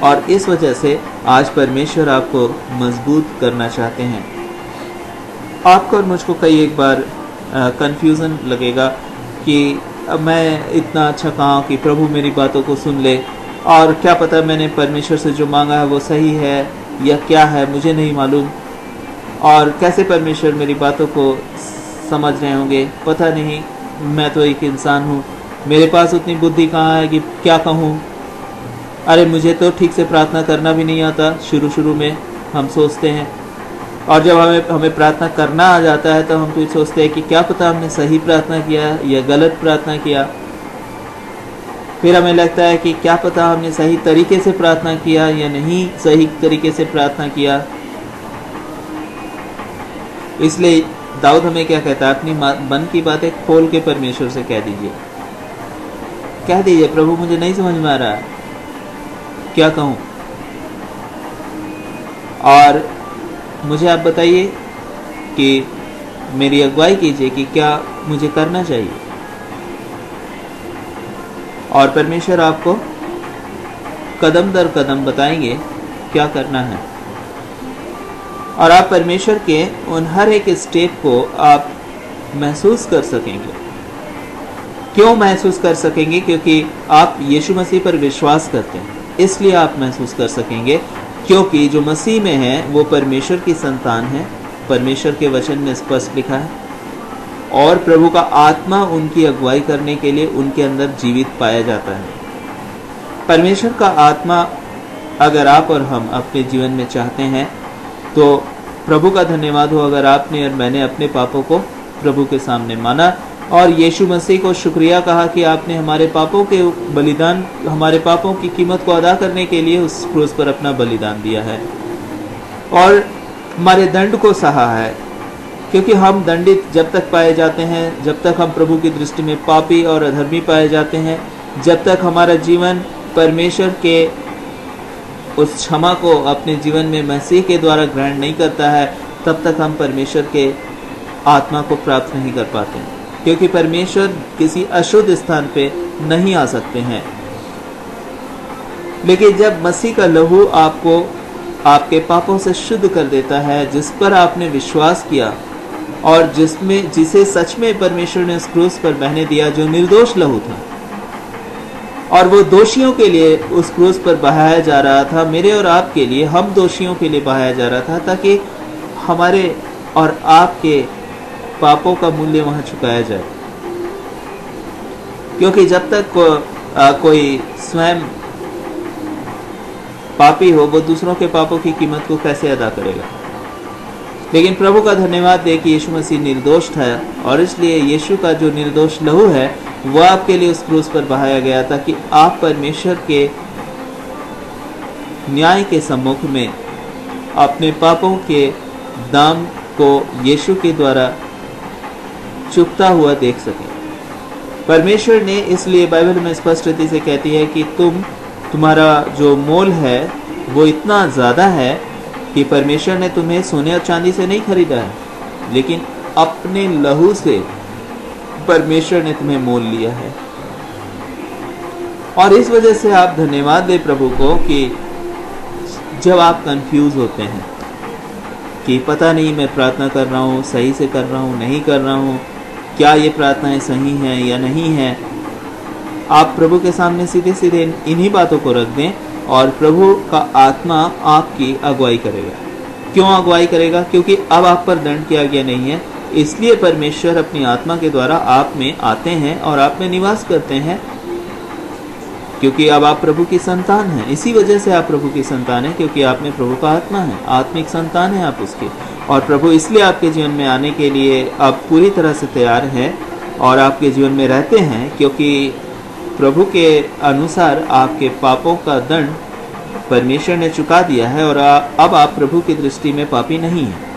और इस वजह से आज परमेश्वर आपको मजबूत करना चाहते हैं। आपको और मुझको कई एक बार कंफ्यूजन लगेगा कि अब मैं इतना अच्छा कहा कि प्रभु मेरी बातों को सुन ले, और क्या पता मैंने परमेश्वर से जो मांगा है वो सही है या क्या है, मुझे नहीं मालूम। और कैसे परमेश्वर मेरी बातों को समझ रहे होंगे पता नहीं, मैं तो एक इंसान हूँ, मेरे पास उतनी बुद्धि कहाँ है कि क्या कहूँ। अरे मुझे तो ठीक से प्रार्थना करना भी नहीं आता, शुरू में हम सोचते हैं। और जब हमें प्रार्थना करना आ जाता है तो हम तो सोचते हैं कि क्या पता हमने सही प्रार्थना किया या गलत प्रार्थना किया। फिर हमें लगता है कि क्या पता हमने सही तरीके से प्रार्थना किया या नहीं सही तरीके से प्रार्थना किया। इसलिए दाऊद हमें क्या कहता है, अपनी मन की बातें खोल के परमेश्वर से कह दीजिए, प्रभु मुझे नहीं समझ में आ रहा है, क्या कहूँ। और मुझे आप बताइए कि मेरी अगुवाई कीजिए कि क्या मुझे करना चाहिए। और परमेश्वर आपको कदम दर कदम बताएंगे क्या करना है। और आप परमेश्वर के उन हर एक स्टेप को आप महसूस कर सकेंगे। क्यों महसूस कर सकेंगे? क्योंकि आप यीशु मसीह पर विश्वास करते हैं, इसलिए आप महसूस कर सकेंगे। क्योंकि जो मसीह में है वो परमेश्वर की संतान है, परमेश्वर के वचन में स्पष्ट लिखा है। और प्रभु का आत्मा उनकी अगुवाई करने के लिए उनके अंदर जीवित पाया जाता है। परमेश्वर का आत्मा अगर आप और हम अपने जीवन में चाहते हैं तो प्रभु का धन्यवाद हो अगर आपने और मैंने अपने पापों को प्रभु के सामने माना और यीशु मसीह को शुक्रिया कहा कि आपने हमारे पापों के बलिदान, हमारे पापों की कीमत को अदा करने के लिए उस क्रूस पर अपना बलिदान दिया है और हमारे दंड को सहा है। क्योंकि हम दंडित जब तक पाए जाते हैं, जब तक हम प्रभु की दृष्टि में पापी और अधर्मी पाए जाते हैं, जब तक हमारा जीवन परमेश्वर के उस क्षमा को अपने जीवन में मसीह के द्वारा ग्रहण नहीं करता है, तब तक हम परमेश्वर के आत्मा को प्राप्त नहीं कर पाते हैं, क्योंकि परमेश्वर किसी अशुद्ध स्थान पे नहीं आ सकते हैं। लेकिन जब मसीह का लहू आपको आपके पापों से शुद्ध कर देता है, जिस पर आपने विश्वास किया और जिसे सच में परमेश्वर ने उस क्रूस पर बहने दिया, जो निर्दोष लहू था, और वो दोषियों के लिए उस क्रूस पर बहाया जा रहा था, मेरे और आपके लिए, हम दोषियों के लिए बहाया जा रहा था, ताकि हमारे और आपके पापों का मूल्य वहां चुकाया जाए। क्योंकि जब तक कोई स्वयं पापी हो, वो दूसरों के पापों की कीमत को कैसे अदा करेगा। लेकिन प्रभु का धन्यवाद दे कि यीशु मसीह निर्दोष था, और इसलिए यीशु का जो निर्दोष लहू है वह आपके लिए उस क्रूस पर बहाया गया, ताकि आप परमेश्वर के न्याय के सम्मुख में अपने पापों के दाम को यीशु के द्वारा चुकता हुआ देख सकें। परमेश्वर ने, इसलिए बाइबल में स्पष्ट रीति से कहती है कि तुम्हारा जो मोल है वो इतना ज़्यादा है कि परमेश्वर ने तुम्हें सोने और चांदी से नहीं खरीदा है, लेकिन अपने लहू से परमेश्वर ने तुम्हें मोल लिया है। और इस वजह से आप धन्यवाद दें प्रभु को कि जब आप कंफ्यूज होते हैं कि पता नहीं मैं प्रार्थना कर रहा हूँ, सही से कर रहा हूँ, नहीं कर रहा हूँ, क्या ये प्रार्थनाएं सही हैं या नहीं हैं, आप प्रभु के सामने सीधे सीधे इन्हीं बातों को रख दें और प्रभु का आत्मा आपकी अगुवाई करेगा। क्यों अगुवाई करेगा? क्योंकि अब आप पर दंड किया गया नहीं है, इसलिए परमेश्वर अपनी आत्मा के द्वारा आप में आते हैं और आप में निवास करते हैं, क्योंकि अब आप प्रभु की संतान हैं। इसी वजह से आप प्रभु की संतान हैं, क्योंकि आप में प्रभु का आत्मा है, आत्मिक संतान है आप उसके। और प्रभु इसलिए आपके जीवन में आने के लिए अब पूरी तरह से तैयार हैं और आपके जीवन में रहते हैं, क्योंकि प्रभु के अनुसार आपके पापों का दंड परमेश्वर ने चुका दिया है और अब आप प्रभु की दृष्टि में पापी नहीं हैं।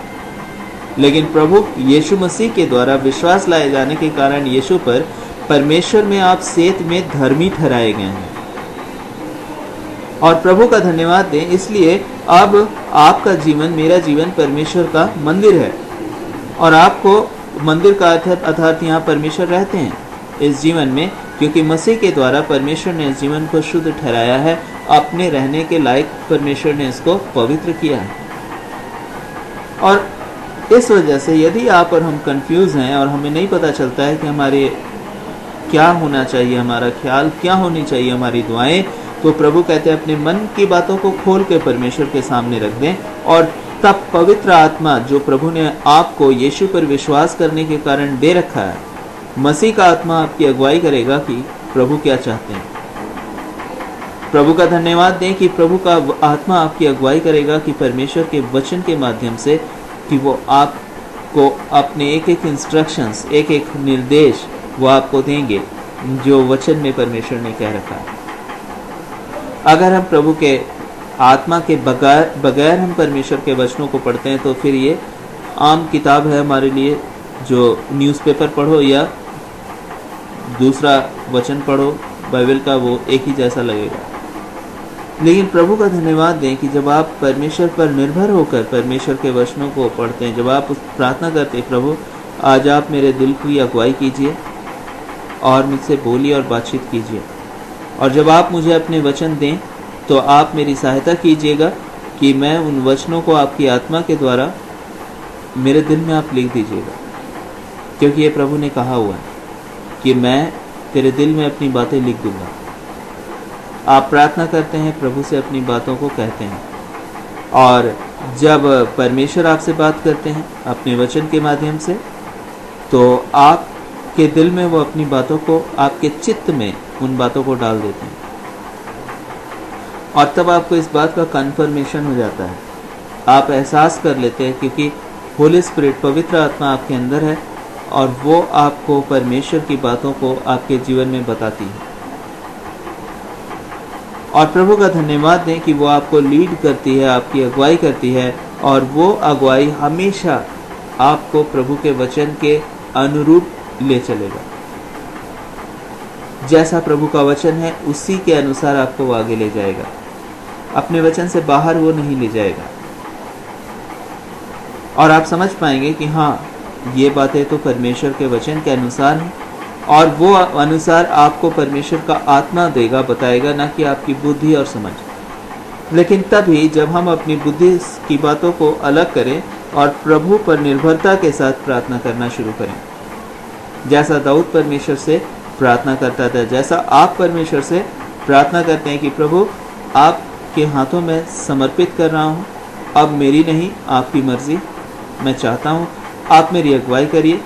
लेकिन प्रभु यीशु मसीह के द्वारा विश्वास लाए जाने के कारण यीशु पर परमेश्वर में आप सेत में धर्मी ठहराए गए हैं। और प्रभु का धन्यवाद दें, इसलिए अब आपका जीवन, मेरा जीवन परमेश्वर का मंदिर है, और आपको मंदिर का अर्थात यहाँ परमेश्वर रहते हैं इस जीवन में, क्योंकि मसीह के द्वारा परमेश्वर ने इस जीवन को शुद्ध ठहराया है, अपने रहने के लायक परमेश्वर ने इसको पवित्र किया है। और इस वजह से यदि आप और हम कंफ्यूज हैं और हमें नहीं पता चलता है कि हमारे क्या होना चाहिए, हमारा ख्याल क्या होनी चाहिए, हमारी दुआएं, तो प्रभु कहते हैं अपने मन की बातों को खोल के परमेश्वर के सामने रख दें, और तब पवित्र आत्मा जो प्रभु ने आपको यीशु पर विश्वास करने के कारण दे रखा है, मसीह का आत्मा आपकी अगुवाई करेगा कि प्रभु क्या चाहते हैं। प्रभु का धन्यवाद दें कि प्रभु का आत्मा आपकी अगुवाई करेगा कि परमेश्वर के वचन के माध्यम से कि वो आपको अपने एक एक इंस्ट्रक्शंस, एक एक निर्देश वो आपको देंगे जो वचन में परमेश्वर ने कह रखा है। अगर हम प्रभु के आत्मा के बगैर हम परमेश्वर के वचनों को पढ़ते हैं, तो फिर ये आम किताब है हमारे लिए, जो न्यूज़पेपर पढ़ो या दूसरा वचन पढ़ो बाइबल का, वो एक ही जैसा लगेगा। लेकिन प्रभु का धन्यवाद दें कि जब आप परमेश्वर पर निर्भर होकर परमेश्वर के वचनों को पढ़ते हैं, जब आप प्रार्थना करते हैं, प्रभु आज आप मेरे दिल की अगुवाई कीजिए और मुझसे बोलिए और बातचीत कीजिए, और जब आप मुझे अपने वचन दें तो आप मेरी सहायता कीजिएगा कि मैं उन वचनों को आपकी आत्मा के द्वारा मेरे दिल में आप लिख दीजिएगा, क्योंकि ये प्रभु ने कहा हुआ है कि मैं तेरे दिल में अपनी बातें लिख दूंगा। आप प्रार्थना करते हैं, प्रभु से अपनी बातों को कहते हैं, और जब परमेश्वर आपसे बात करते हैं अपने वचन के माध्यम से, तो आपके दिल में वो अपनी बातों को, आपके चित्त में उन बातों को डाल देते हैं, और तब आपको इस बात का कन्फर्मेशन हो जाता है, आप एहसास कर लेते हैं, क्योंकि होली स्पिरिट, पवित्र आत्मा आपके अंदर है और वो आपको परमेश्वर की बातों को आपके जीवन में बताती है। और प्रभु का धन्यवाद दें कि वो आपको लीड करती है, आपकी अगुवाई करती है, और वो अगुवाई हमेशा आपको प्रभु के वचन के अनुरूप ले चलेगा। जैसा प्रभु का वचन है उसी के अनुसार आपको वो आगे ले जाएगा। अपने वचन से बाहर वो नहीं ले जाएगा। और आप समझ पाएंगे कि हाँ, ये बातें तो परमेश्वर के वचन के अनुसार हैं, और वो अनुसार आपको परमेश्वर का आत्मा देगा, बताएगा, ना कि आपकी बुद्धि और समझ। लेकिन तभी जब हम अपनी बुद्धि की बातों को अलग करें और प्रभु पर निर्भरता के साथ प्रार्थना करना शुरू करें, जैसा दाऊद परमेश्वर से प्रार्थना करता था, जैसा आप परमेश्वर से प्रार्थना करते हैं कि प्रभु आपके हाथों में समर्पित कर रहा हूँ, अब मेरी नहीं आपकी मर्जी, मैं चाहता हूँ आप मेरी अगुवाई करिए,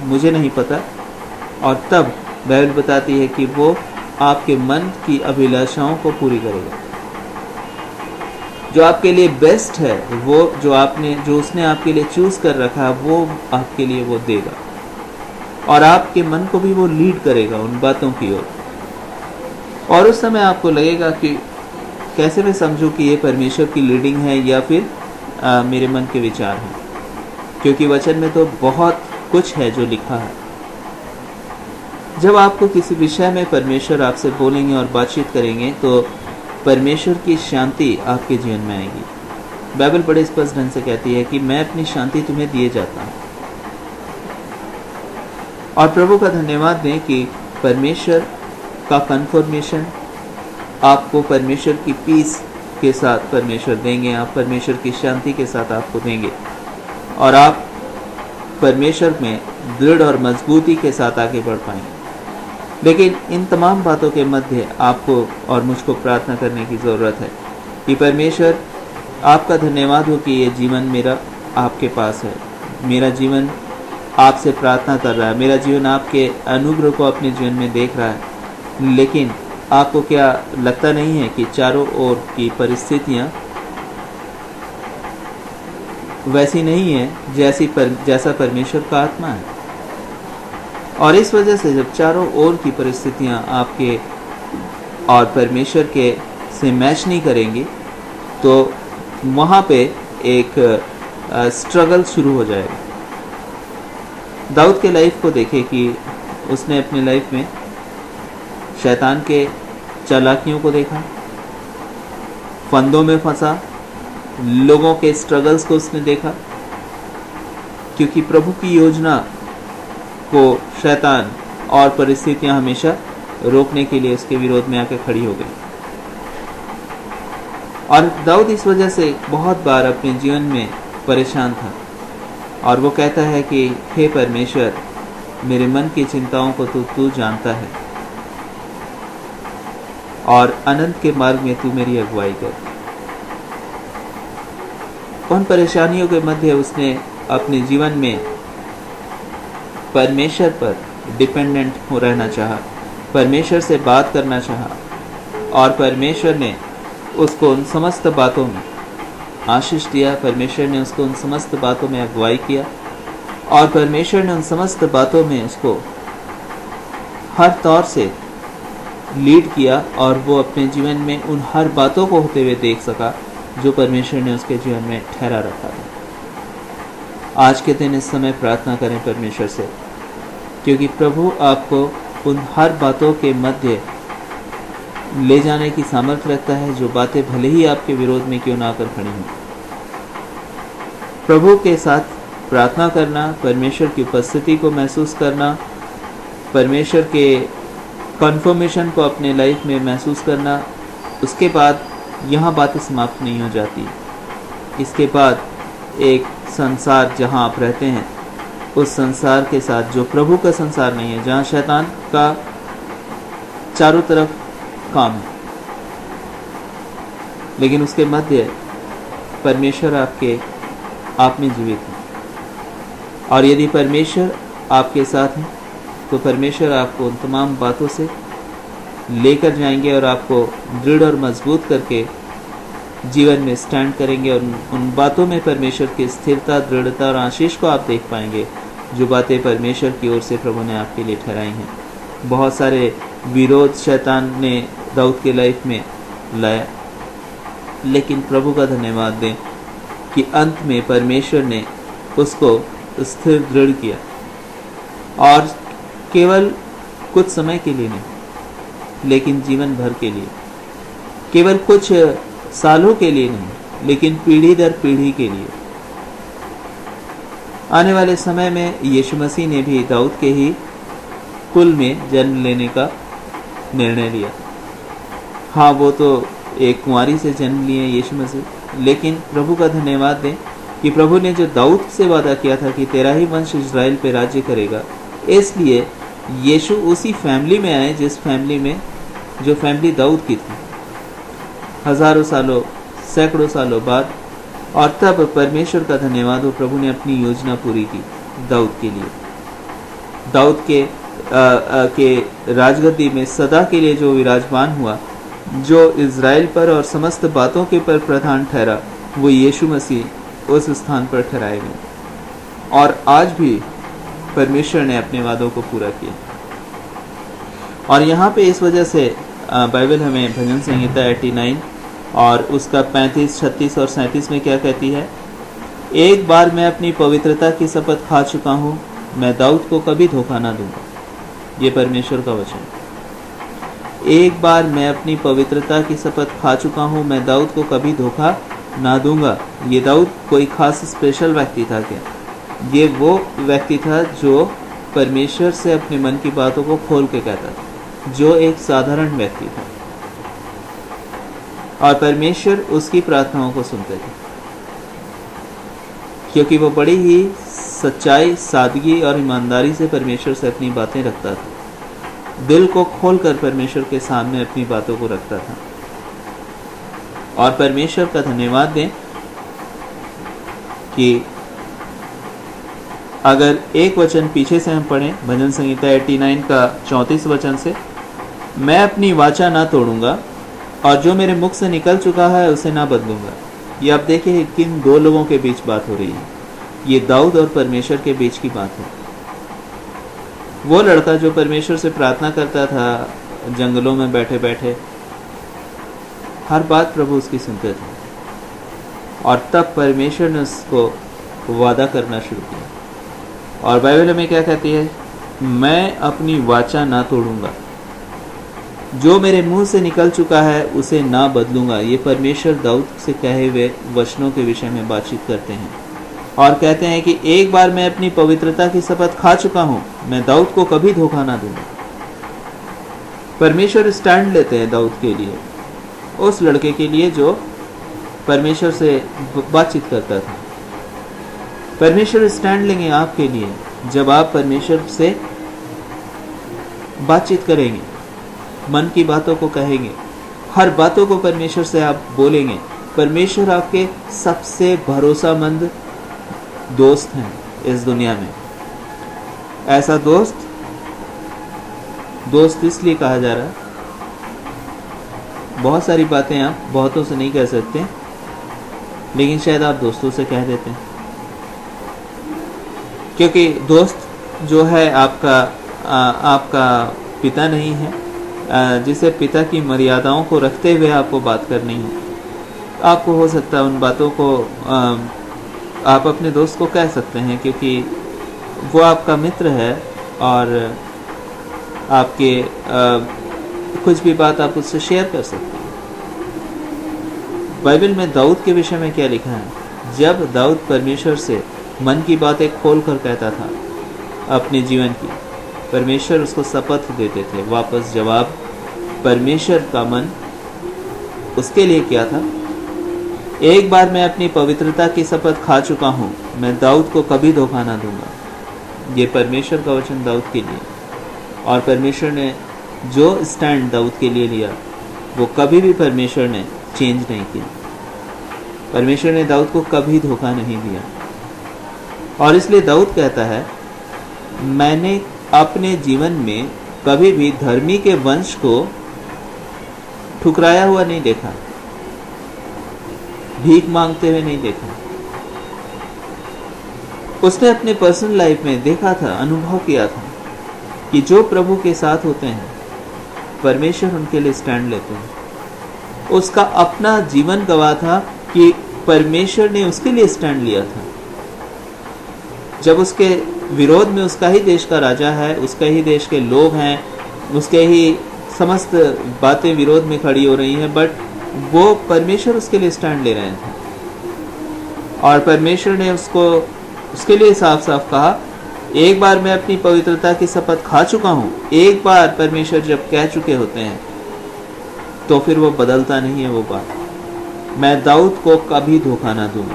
मुझे नहीं पता। और तब बाइबल बताती है कि वो आपके मन की अभिलाषाओं को पूरी करेगा। जो आपके लिए बेस्ट है, वो जो उसने आपके लिए चूज कर रखा है, वो आपके लिए वो देगा, और आपके मन को भी वो लीड करेगा उन बातों की ओर। और उस समय आपको लगेगा कि कैसे मैं समझूं कि ये परमेश्वर की लीडिंग है या फिर मेरे मन के विचार हैं, क्योंकि वचन में तो बहुत कुछ है जो लिखा है। जब आपको किसी विषय में परमेश्वर आपसे बोलेंगे और बातचीत करेंगे, तो परमेश्वर की शांति आपके जीवन में आएगी। बाइबल बड़े स्पष्ट ढंग से कहती है कि मैं अपनी शांति तुम्हें दिए जाता हूँ। और प्रभु का धन्यवाद दें कि परमेश्वर का कन्फर्मेशन आपको परमेश्वर की पीस के साथ परमेश्वर देंगे, आप परमेश्वर की शांति के साथ आपको देंगे, और आप परमेश्वर में दृढ़ और मजबूती के साथ आगे बढ़ पाएंगे। लेकिन इन तमाम बातों के मध्य आपको और मुझको प्रार्थना करने की ज़रूरत है कि परमेश्वर आपका धन्यवाद हो कि ये जीवन मेरा आपके पास है, मेरा जीवन आपसे प्रार्थना कर रहा है, मेरा जीवन आपके अनुग्रह को अपने जीवन में देख रहा है। लेकिन आपको क्या लगता नहीं है कि चारों ओर की परिस्थितियाँ वैसी नहीं है जैसा परमेश्वर का आत्मा है? और इस वजह से जब चारों ओर की परिस्थितियां आपके और परमेश्वर के से मैच नहीं करेंगी, तो वहाँ पे एक स्ट्रगल शुरू हो जाएगा। दाऊद के लाइफ को देखें कि उसने अपने लाइफ में शैतान के चालाकियों को देखा, फंदों में फंसा, लोगों के स्ट्रगल्स को उसने देखा, क्योंकि प्रभु की योजना को शैतान और परिस्थितियां हमेशा रोकने के लिए उसके विरोध में आकर खड़ी हो गई। और दाऊद इस वजह से बहुत बार अपने जीवन में परेशान था, और वो कहता है कि हे परमेश्वर, मेरे मन की चिंताओं को तू जानता है, और अनंत के मार्ग में तू मेरी अगुवाई कर। उन परेशानियों के मध्य उसने अपने जीवन में परमेश्वर पर डिपेंडेंट हो रहना चाहा, परमेश्वर से बात करना चाहा, और परमेश्वर ने उसको उन समस्त बातों में आशीष दिया, परमेश्वर ने उसको उन समस्त बातों में अगुवाई किया, और परमेश्वर ने उन समस्त बातों में उसको हर तौर से लीड किया, और वो अपने जीवन में उन हर बातों को होते हुए देख सका जो परमेश्वर ने उसके जीवन में ठहरा रखा था। आज के दिन इस समय प्रार्थना करें परमेश्वर से, क्योंकि प्रभु आपको उन हर बातों के मध्य ले जाने की सामर्थ्य रखता है, जो बातें भले ही आपके विरोध में क्यों ना आकर खड़ी हों। प्रभु के साथ प्रार्थना करना, परमेश्वर की उपस्थिति को महसूस करना, परमेश्वर के कन्फर्मेशन को अपने लाइफ में महसूस करना, उसके बाद यहाँ बातें समाप्त नहीं हो जाती। इसके बाद एक संसार जहाँ आप रहते हैं, उस संसार के साथ जो प्रभु का संसार नहीं है, जहाँ शैतान का चारों तरफ काम है, लेकिन उसके मध्य परमेश्वर आप में जीवित है। और यदि परमेश्वर आपके साथ है, तो परमेश्वर आपको उन तमाम बातों से लेकर जाएंगे और आपको दृढ़ और मजबूत करके जीवन में स्टैंड करेंगे, और उन बातों में परमेश्वर की स्थिरता, दृढ़ता और आशीष को आप देख पाएंगे, जो बातें परमेश्वर की ओर से प्रभु ने आपके लिए ठहराई हैं। बहुत सारे विरोध शैतान ने दाऊद के लाइफ में लाया, लेकिन प्रभु का धन्यवाद दें कि अंत में परमेश्वर ने उसको स्थिर दृढ़ किया, और केवल कुछ समय के लिए नहीं, लेकिन जीवन भर के लिए। केवल कुछ सालों के लिए नहीं, लेकिन पीढ़ी दर पीढ़ी के लिए। आने वाले समय में यीशु मसीह ने भी दाऊद के ही कुल में जन्म लेने का निर्णय लिया। हाँ, वो तो एक कुंवारी से जन्म लिए यीशु मसीह, लेकिन प्रभु का धन्यवाद दें कि प्रभु ने जो दाऊद से वादा किया था कि तेरा ही वंश इज़राइल पे राज्य करेगा, इसलिए यीशु उसी फैमिली में आए जिस फैमिली में जो फैमिली दाऊद की थी, हजारों सालों सैकड़ों सालों बाद। और तब परमेश्वर का धन्यवाद हो, प्रभु ने अपनी योजना पूरी की दाऊद के लिए। दाऊद के राजगद्दी में सदा के लिए जो विराजमान हुआ, जो इज़राइल पर और समस्त बातों के पर प्रधान ठहरा, वो यीशु मसीह उस स्थान पर ठहराए गए। और आज भी परमेश्वर ने अपने वादों को पूरा किया। और यहाँ पे इस वजह से बाइबल हमें भजन संहिता 89 और उसका 35, 36 और 37 में क्या कहती है? एक बार मैं अपनी पवित्रता की शपथ खा चुका हूँ, मैं दाऊद को कभी धोखा ना दूंगा। ये परमेश्वर का वचन। एक बार मैं अपनी पवित्रता की शपथ खा चुका हूँ, मैं दाऊद को कभी धोखा ना दूंगा। ये दाऊद कोई खास स्पेशल व्यक्ति था क्या? ये वो व्यक्ति था जो परमेश्वर से अपने मन की बातों को खोल के कहता था, जो एक साधारण व्यक्ति था, और परमेश्वर उसकी प्रार्थनाओं को सुनते थे, क्योंकि वो बड़ी ही सच्चाई, सादगी और ईमानदारी से परमेश्वर से अपनी बातें रखता था। दिल को खोलकर परमेश्वर के सामने अपनी बातों को रखता था। और परमेश्वर का धन्यवाद दें कि अगर एक वचन पीछे से हम पढ़ें, भजन संहिता 89 का 34 वचन से, मैं अपनी वाचा ना तोड़ूंगा और जो मेरे मुख से निकल चुका है उसे ना बदलूंगा। ये आप देखिए किन दो लोगों के बीच बात हो रही है। ये दाऊद और परमेश्वर के बीच की बात है। वो लड़का जो परमेश्वर से प्रार्थना करता था जंगलों में बैठे बैठे, हर बात प्रभु उसकी सुनते थे, और तब परमेश्वर ने उसको वादा करना शुरू किया। और बाइबल में क्या कहती है? मैं अपनी वाचा ना तोड़ूंगा, जो मेरे मुंह से निकल चुका है उसे ना बदलूंगा। ये परमेश्वर दाऊद से कहे हुए वचनों के विषय में बातचीत करते हैं और कहते हैं कि एक बार मैं अपनी पवित्रता की शपथ खा चुका हूं, मैं दाऊद को कभी धोखा ना दूंगा। परमेश्वर स्टैंड लेते हैं दाऊद के लिए, उस लड़के के लिए जो परमेश्वर से बातचीत करता था। परमेश्वर स्टैंड लेंगे आपके लिए जब आप परमेश्वर से बातचीत करेंगे, मन की बातों को कहेंगे, हर बातों को परमेश्वर से आप बोलेंगे। परमेश्वर आपके सबसे भरोसामंद दोस्त हैं इस दुनिया में। ऐसा दोस्त इसलिए कहा जा रहा है, बहुत सारी बातें आप बहुतों से नहीं कह सकते, लेकिन शायद आप दोस्तों से कह देते हैं, क्योंकि दोस्त जो है आपका पिता नहीं है, जिसे पिता की मर्यादाओं को रखते हुए आपको बात करनी है। आपको हो सकता है उन बातों को आप अपने दोस्त को कह सकते हैं, क्योंकि वो आपका मित्र है और आपके कुछ भी बात आप उससे शेयर कर सकते हैं। बाइबल में दाऊद के विषय में क्या लिखा है? जब दाऊद परमेश्वर से मन की बातें खोल कर कहता था अपने जीवन की, परमेश्वर उसको शपथ देते थे वापस जवाब। परमेश्वर का मन उसके लिए क्या था? एक बार मैं अपनी पवित्रता की शपथ खा चुका हूं, मैं दाऊद को कभी धोखा ना दूंगा। ये परमेश्वर का वचन दाऊद के लिए, और परमेश्वर ने जो स्टैंड दाऊद के लिए लिया वो कभी भी परमेश्वर ने चेंज नहीं किया। परमेश्वर ने दाऊद को कभी धोखा नहीं दिया। और इसलिए दाऊद कहता है, मैंने अपने जीवन में कभी भी धर्मी के वंश को ठुकराया हुआ नहीं देखा, भीख मांगते हुए नहीं देखा। उसने अपने पर्सनल लाइफ में देखा था, अनुभव किया था कि जो प्रभु के साथ होते हैं परमेश्वर उनके लिए स्टैंड लेते हैं। उसका अपना जीवन गवाह था कि परमेश्वर ने उसके लिए स्टैंड लिया था। जब उसके विरोध में उसका ही देश का राजा है, उसके ही देश के लोग हैं, उसके ही समस्त बातें विरोध में खड़ी हो रही हैं, बट वो परमेश्वर उसके लिए स्टैंड ले रहे थे और परमेश्वर ने उसके लिए साफ साफ कहा, एक बार मैं अपनी पवित्रता की शपथ खा चुका हूं। एक बार परमेश्वर जब कह चुके होते हैं तो फिर वो बदलता नहीं है वो बात। मैं दाऊद को कभी धोखा ना दूंगा।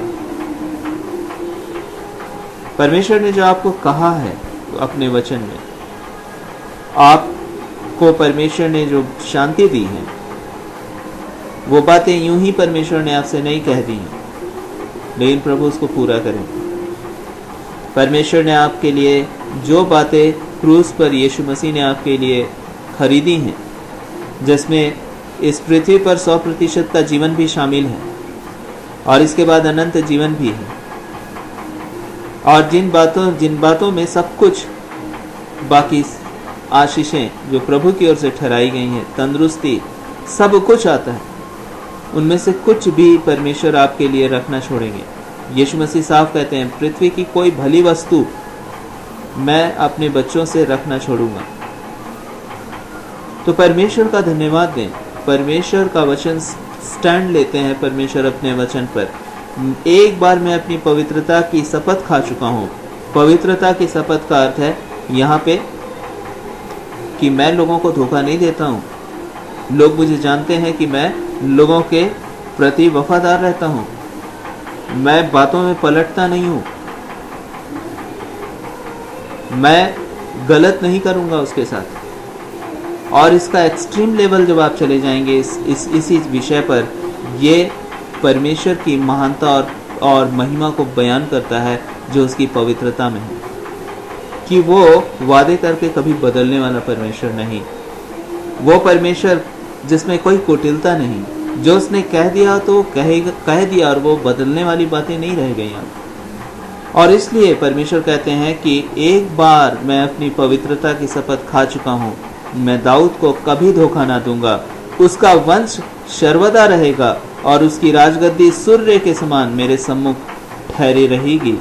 परमेश्वर ने जो आपको कहा है अपने वचन में, आपको परमेश्वर ने जो शांति दी है, वो बातें यूं ही परमेश्वर ने आपसे नहीं कह दी हैं, लेकिन प्रभु उसको पूरा करेंगे। परमेश्वर ने आपके लिए जो बातें क्रूस पर यीशु मसीह ने आपके लिए खरीदी हैं, जिसमें इस पृथ्वी पर 100% का जीवन भी शामिल है और इसके बाद अनंत जीवन भी है, और जिन बातों में सब कुछ बाकी आशीषें जो प्रभु की ओर से ठहराई गई हैं, तंदुरुस्ती, सब कुछ आता है, उनमें से कुछ भी परमेश्वर आपके लिए रखना छोड़ेंगे। यीशु मसीह साफ कहते हैं, पृथ्वी की कोई भली वस्तु मैं अपने बच्चों से रखना छोड़ूंगा। तो परमेश्वर का धन्यवाद दें। परमेश्वर का वचन स्टैंड लेते हैं परमेश्वर अपने वचन पर। एक बार मैं अपनी पवित्रता की शपथ खा चुका हूँ। पवित्रता की शपथ का अर्थ है यहाँ पे कि मैं लोगों को धोखा नहीं देता हूँ। लोग मुझे जानते हैं कि मैं लोगों के प्रति वफादार रहता हूँ। मैं बातों में पलटता नहीं हूँ। मैं गलत नहीं करूँगा उसके साथ। और इसका एक्सट्रीम लेवल जब आप चले जाएंगे इसी विषय पर, ये परमेश्वर की महानता और महिमा को बयान करता है जो उसकी पवित्रता में है, कि वो वादे करके कभी बदलने वाला परमेश्वर नहीं। वो परमेश्वर जिसमें कोई कुटिलता नहीं, जो उसने कह दिया तो कह दिया और वो बदलने वाली बातें नहीं रह गई। और इसलिए परमेश्वर कहते हैं कि एक बार मैं अपनी पवित्रता की शपथ खा चुका हूँ, मैं दाऊद को कभी धोखा ना दूंगा। उसका वंश सर्वदा रहेगा और उसकी राजगद्दी सूर्य के समान मेरे सम्मुख ठहरी रहेगी।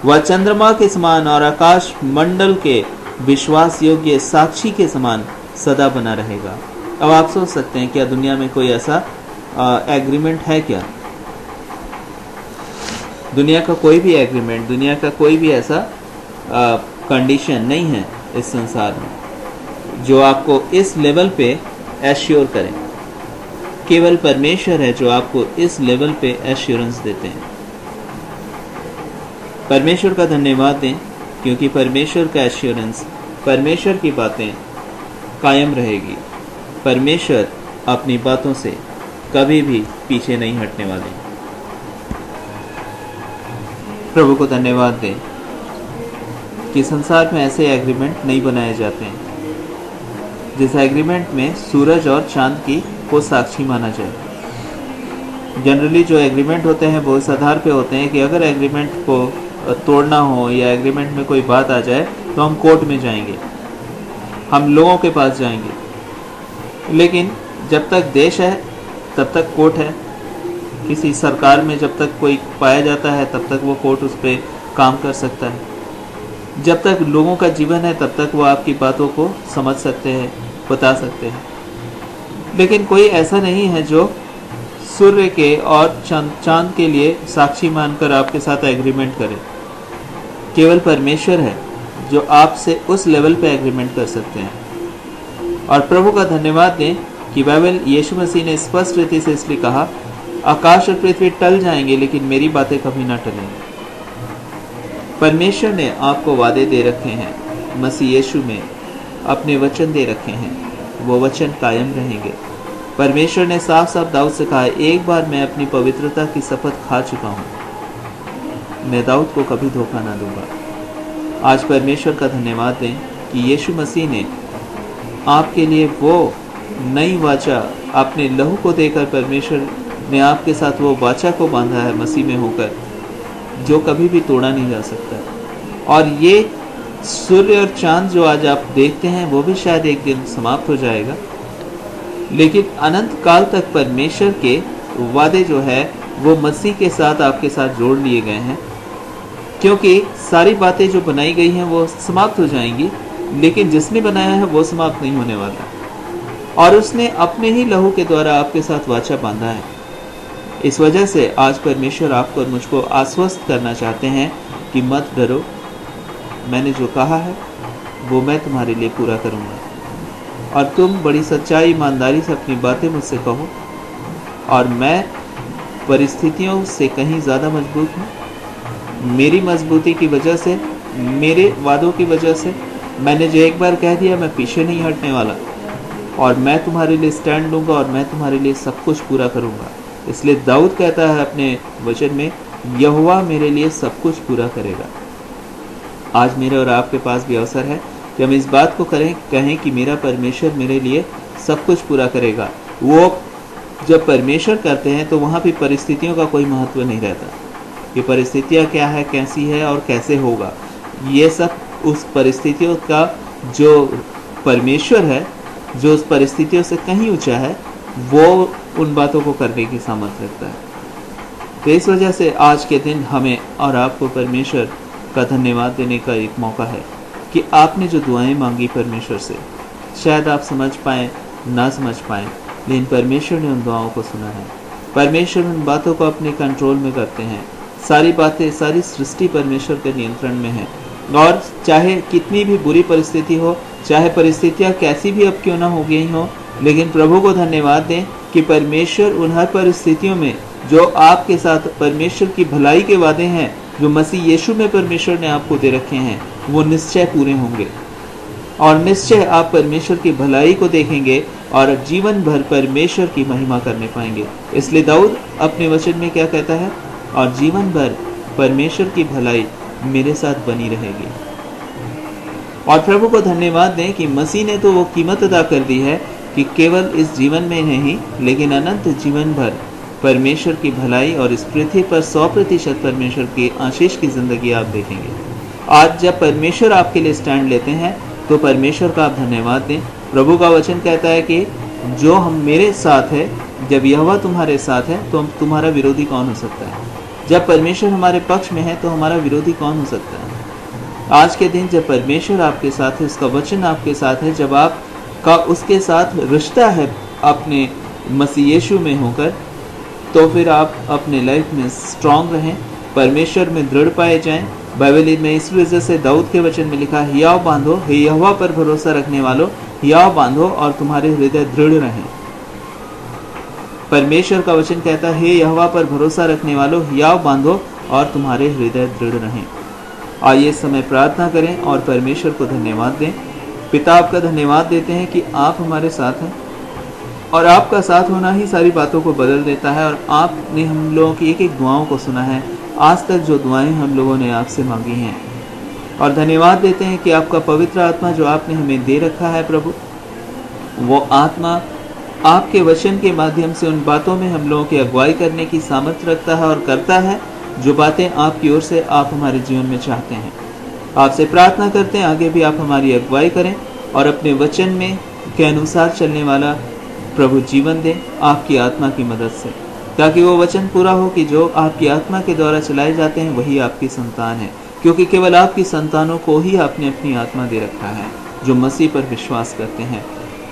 वह चंद्रमा के समान और आकाश मंडल के विश्वास योग्य साक्षी के समान सदा बना रहेगा। अब आप सोच सकते हैं, क्या दुनिया में कोई ऐसा एग्रीमेंट है क्या? दुनिया का कोई भी एग्रीमेंट, दुनिया का कोई भी ऐसा कंडीशन नहीं है इस संसार में जो आपको इस लेवल पे एश्योर करें। केवल परमेश्वर है जो आपको इस लेवल पे एश्योरेंस देते हैं। परमेश्वर का धन्यवाद दें, क्योंकि परमेश्वर का एश्योरेंस, परमेश्वर की बातें कायम रहेगी। परमेश्वर अपनी बातों से कभी भी पीछे नहीं हटने वाले। प्रभु को धन्यवाद दें कि संसार में ऐसे एग्रीमेंट नहीं बनाए जाते हैं जिस एग्रीमेंट में सूरज और चांद को साक्षी माना जाए। जनरली जो एग्रीमेंट होते हैं वो इस आधार पे होते हैं कि अगर एग्रीमेंट को तोड़ना हो या एग्रीमेंट में कोई बात आ जाए तो हम कोर्ट में जाएंगे, हम लोगों के पास जाएंगे। लेकिन जब तक देश है तब तक कोर्ट है। किसी सरकार में जब तक कोई पाया जाता है तब तक वो कोर्ट उस पर काम कर सकता है। जब तक लोगों का जीवन है तब तक वो आपकी बातों को समझ सकते हैं, बता सकते हैं। लेकिन कोई ऐसा नहीं है जो सूर्य के और चांद के लिए साक्षी मानकर आपके साथ एग्रीमेंट करे। केवल परमेश्वर है जो आपसे उस लेवल पे एग्रीमेंट कर सकते हैं। और प्रभु का धन्यवाद दें कि बाइबल यीशु मसीह ने स्पष्ट रीति से इसलिए कहा, आकाश और पृथ्वी टल जाएंगे लेकिन मेरी बातें कभी ना टलेंगी। परमेश्वर ने आपको वादे दे रखे हैं, मसीह यीशु में अपने वचन दे रखे हैं, वो वचन कायम रहेंगे। परमेश्वर ने साफ साफ दाऊद से कहा, एक बार मैं अपनी पवित्रता की शपथ खा चुका हूँ, मैं दाऊद को कभी धोखा ना दूंगा। आज परमेश्वर का धन्यवाद दें कि यीशु मसीह ने आपके लिए वो नई वाचा अपने लहू को देकर, परमेश्वर ने आपके साथ वो वाचा को बांधा है मसीह में होकर, जो कभी भी तोड़ा नहीं जा सकता। और ये सूर्य और चांद जो आज आप देखते हैं वो भी शायद एक दिन समाप्त हो जाएगा, लेकिन अनंत काल तक परमेश्वर के वादे जो है वो मसीह के साथ आपके साथ जोड़ लिए गए हैं। क्योंकि सारी बातें जो बनाई गई हैं वो समाप्त हो जाएंगी, लेकिन जिसने बनाया है वो समाप्त नहीं होने वाला। और उसने अपने ही लहू के द्वारा आपके साथ वाचा बांधा है। इस वजह से आज परमेश्वर आपको और मुझको आश्वस्त करना चाहते हैं कि मत डरो, मैंने जो कहा है वो मैं तुम्हारे लिए पूरा करूँगा। और तुम बड़ी सच्चाई ईमानदारी से अपनी बातें मुझसे कहो, और मैं परिस्थितियों से कहीं ज़्यादा मजबूत हूँ। मेरी मजबूती की वजह से, मेरे वादों की वजह से, मैंने जो एक बार कह दिया मैं पीछे नहीं हटने वाला, और मैं तुम्हारे लिए स्टैंड लूँगा और मैं तुम्हारे लिए सब कुछ पूरा करूँगा। इसलिए दाऊद कहता है अपने वचन में, यहोवा मेरे लिए सब कुछ पूरा करेगा। आज मेरे और आपके पास भी अवसर है कि हम इस बात को कहें कि मेरा परमेश्वर मेरे लिए सब कुछ पूरा करेगा। वो जब परमेश्वर करते हैं तो वहाँ भी परिस्थितियों का कोई महत्व नहीं रहता कि परिस्थितियाँ क्या है, कैसी है और कैसे होगा। ये सब उस परिस्थितियों का जो परमेश्वर है, जो उस परिस्थितियों से कहीं ऊंचा है, वो उन बातों को करने की सामर्थ्य रखता है। तो इस वजह से आज के दिन हमें और आपको परमेश्वर का धन्यवाद देने का एक मौका है कि आपने जो दुआएं मांगी परमेश्वर से, शायद आप समझ पाएँ ना समझ पाएँ, लेकिन परमेश्वर ने उन दुआओं को सुना है। परमेश्वर उन बातों को अपने कंट्रोल में करते हैं। सारी बातें, सारी सृष्टि परमेश्वर के नियंत्रण में है। और चाहे कितनी भी बुरी परिस्थिति हो, चाहे परिस्थितियाँ कैसी भी अब क्यों ना हो गई हो, लेकिन प्रभु को धन्यवाद दें कि परमेश्वर उन हर परिस्थितियों में जो आपके साथ परमेश्वर की भलाई के वादे हैं, जो मसीह यीशु में परमेश्वर ने आपको दे रखे हैं, वो निश्चय पूरे होंगे। और निश्चय आप परमेश्वर की भलाई को देखेंगे और जीवन भर परमेश्वर की महिमा करने पाएंगे। इसलिए दाऊद अपने वचन में क्या कहता है, और जीवन भर परमेश्वर की भलाई मेरे साथ बनी रहेगी। और प्रभु को धन्यवाद दें कि मसीह ने तो वो कीमत अदा कर दी है कि केवल इस जीवन में नहीं, लेकिन अनंत जीवन भर परमेश्वर की भलाई और इस पृथ्वी पर 100% परमेश्वर की आशीष की जिंदगी आप देखेंगे। आज जब परमेश्वर आपके लिए स्टैंड लेते हैं तो परमेश्वर का आप धन्यवाद दें। प्रभु का वचन कहता है कि जो हम मेरे साथ है, जब यहोवा तुम्हारे साथ है तो तुम्हारा विरोधी कौन हो सकता है। जब परमेश्वर हमारे पक्ष में है तो हमारा विरोधी कौन हो सकता है। आज के दिन जब परमेश्वर आपके साथ है, उसका वचन आपके साथ है, जब आपका उसके साथ रिश्ता है अपने मसीह यीशु में होकर, तो फिर आप अपने लाइफ में स्ट्रांग रहें, परमेश्वर में दृढ़ पाए जाएं। बाइबल में इस वजह से दाऊद के वचन में लिखा, हियाव बांधो, हे यहोवा पर भरोसा रखने वालों, हियाव बांधो और तुम्हारे हृदय दृढ़ रहें। परमेश्वर का वचन कहता है, हे यहोवा पर भरोसा रखने वालों, हियाव बांधो और तुम्हारे हृदय दृढ़ रहें। आइए समय प्रार्थना करें और परमेश्वर को धन्यवाद दें। पिता, आपका धन्यवाद देते हैं कि आप हमारे साथ हैं और आपका साथ होना ही सारी बातों को बदल देता है। और आपने हम लोगों की एक एक दुआओं को सुना है, आज तक जो दुआएं हम लोगों ने आपसे मांगी हैं। और धन्यवाद देते हैं कि आपका पवित्र आत्मा जो आपने हमें दे रखा है प्रभु, वो आत्मा आपके वचन के माध्यम से उन बातों में हम लोगों की अगुवाई करने की सामर्थ्य रखता है और करता है जो बातें आपकी ओर से आप हमारे जीवन में चाहते हैं। आपसे प्रार्थना करते हैं आगे भी आप हमारी अगुवाई करें और अपने वचन में के अनुसार चलने वाला प्रभु जीवन दें आपकी आत्मा की मदद से, ताकि वो वचन पूरा हो कि जो आपकी आत्मा के द्वारा चलाए जाते हैं वही आपकी संतान है, क्योंकि केवल आपकी संतानों को ही आपने अपनी आत्मा दे रखा है जो मसीह पर विश्वास करते हैं।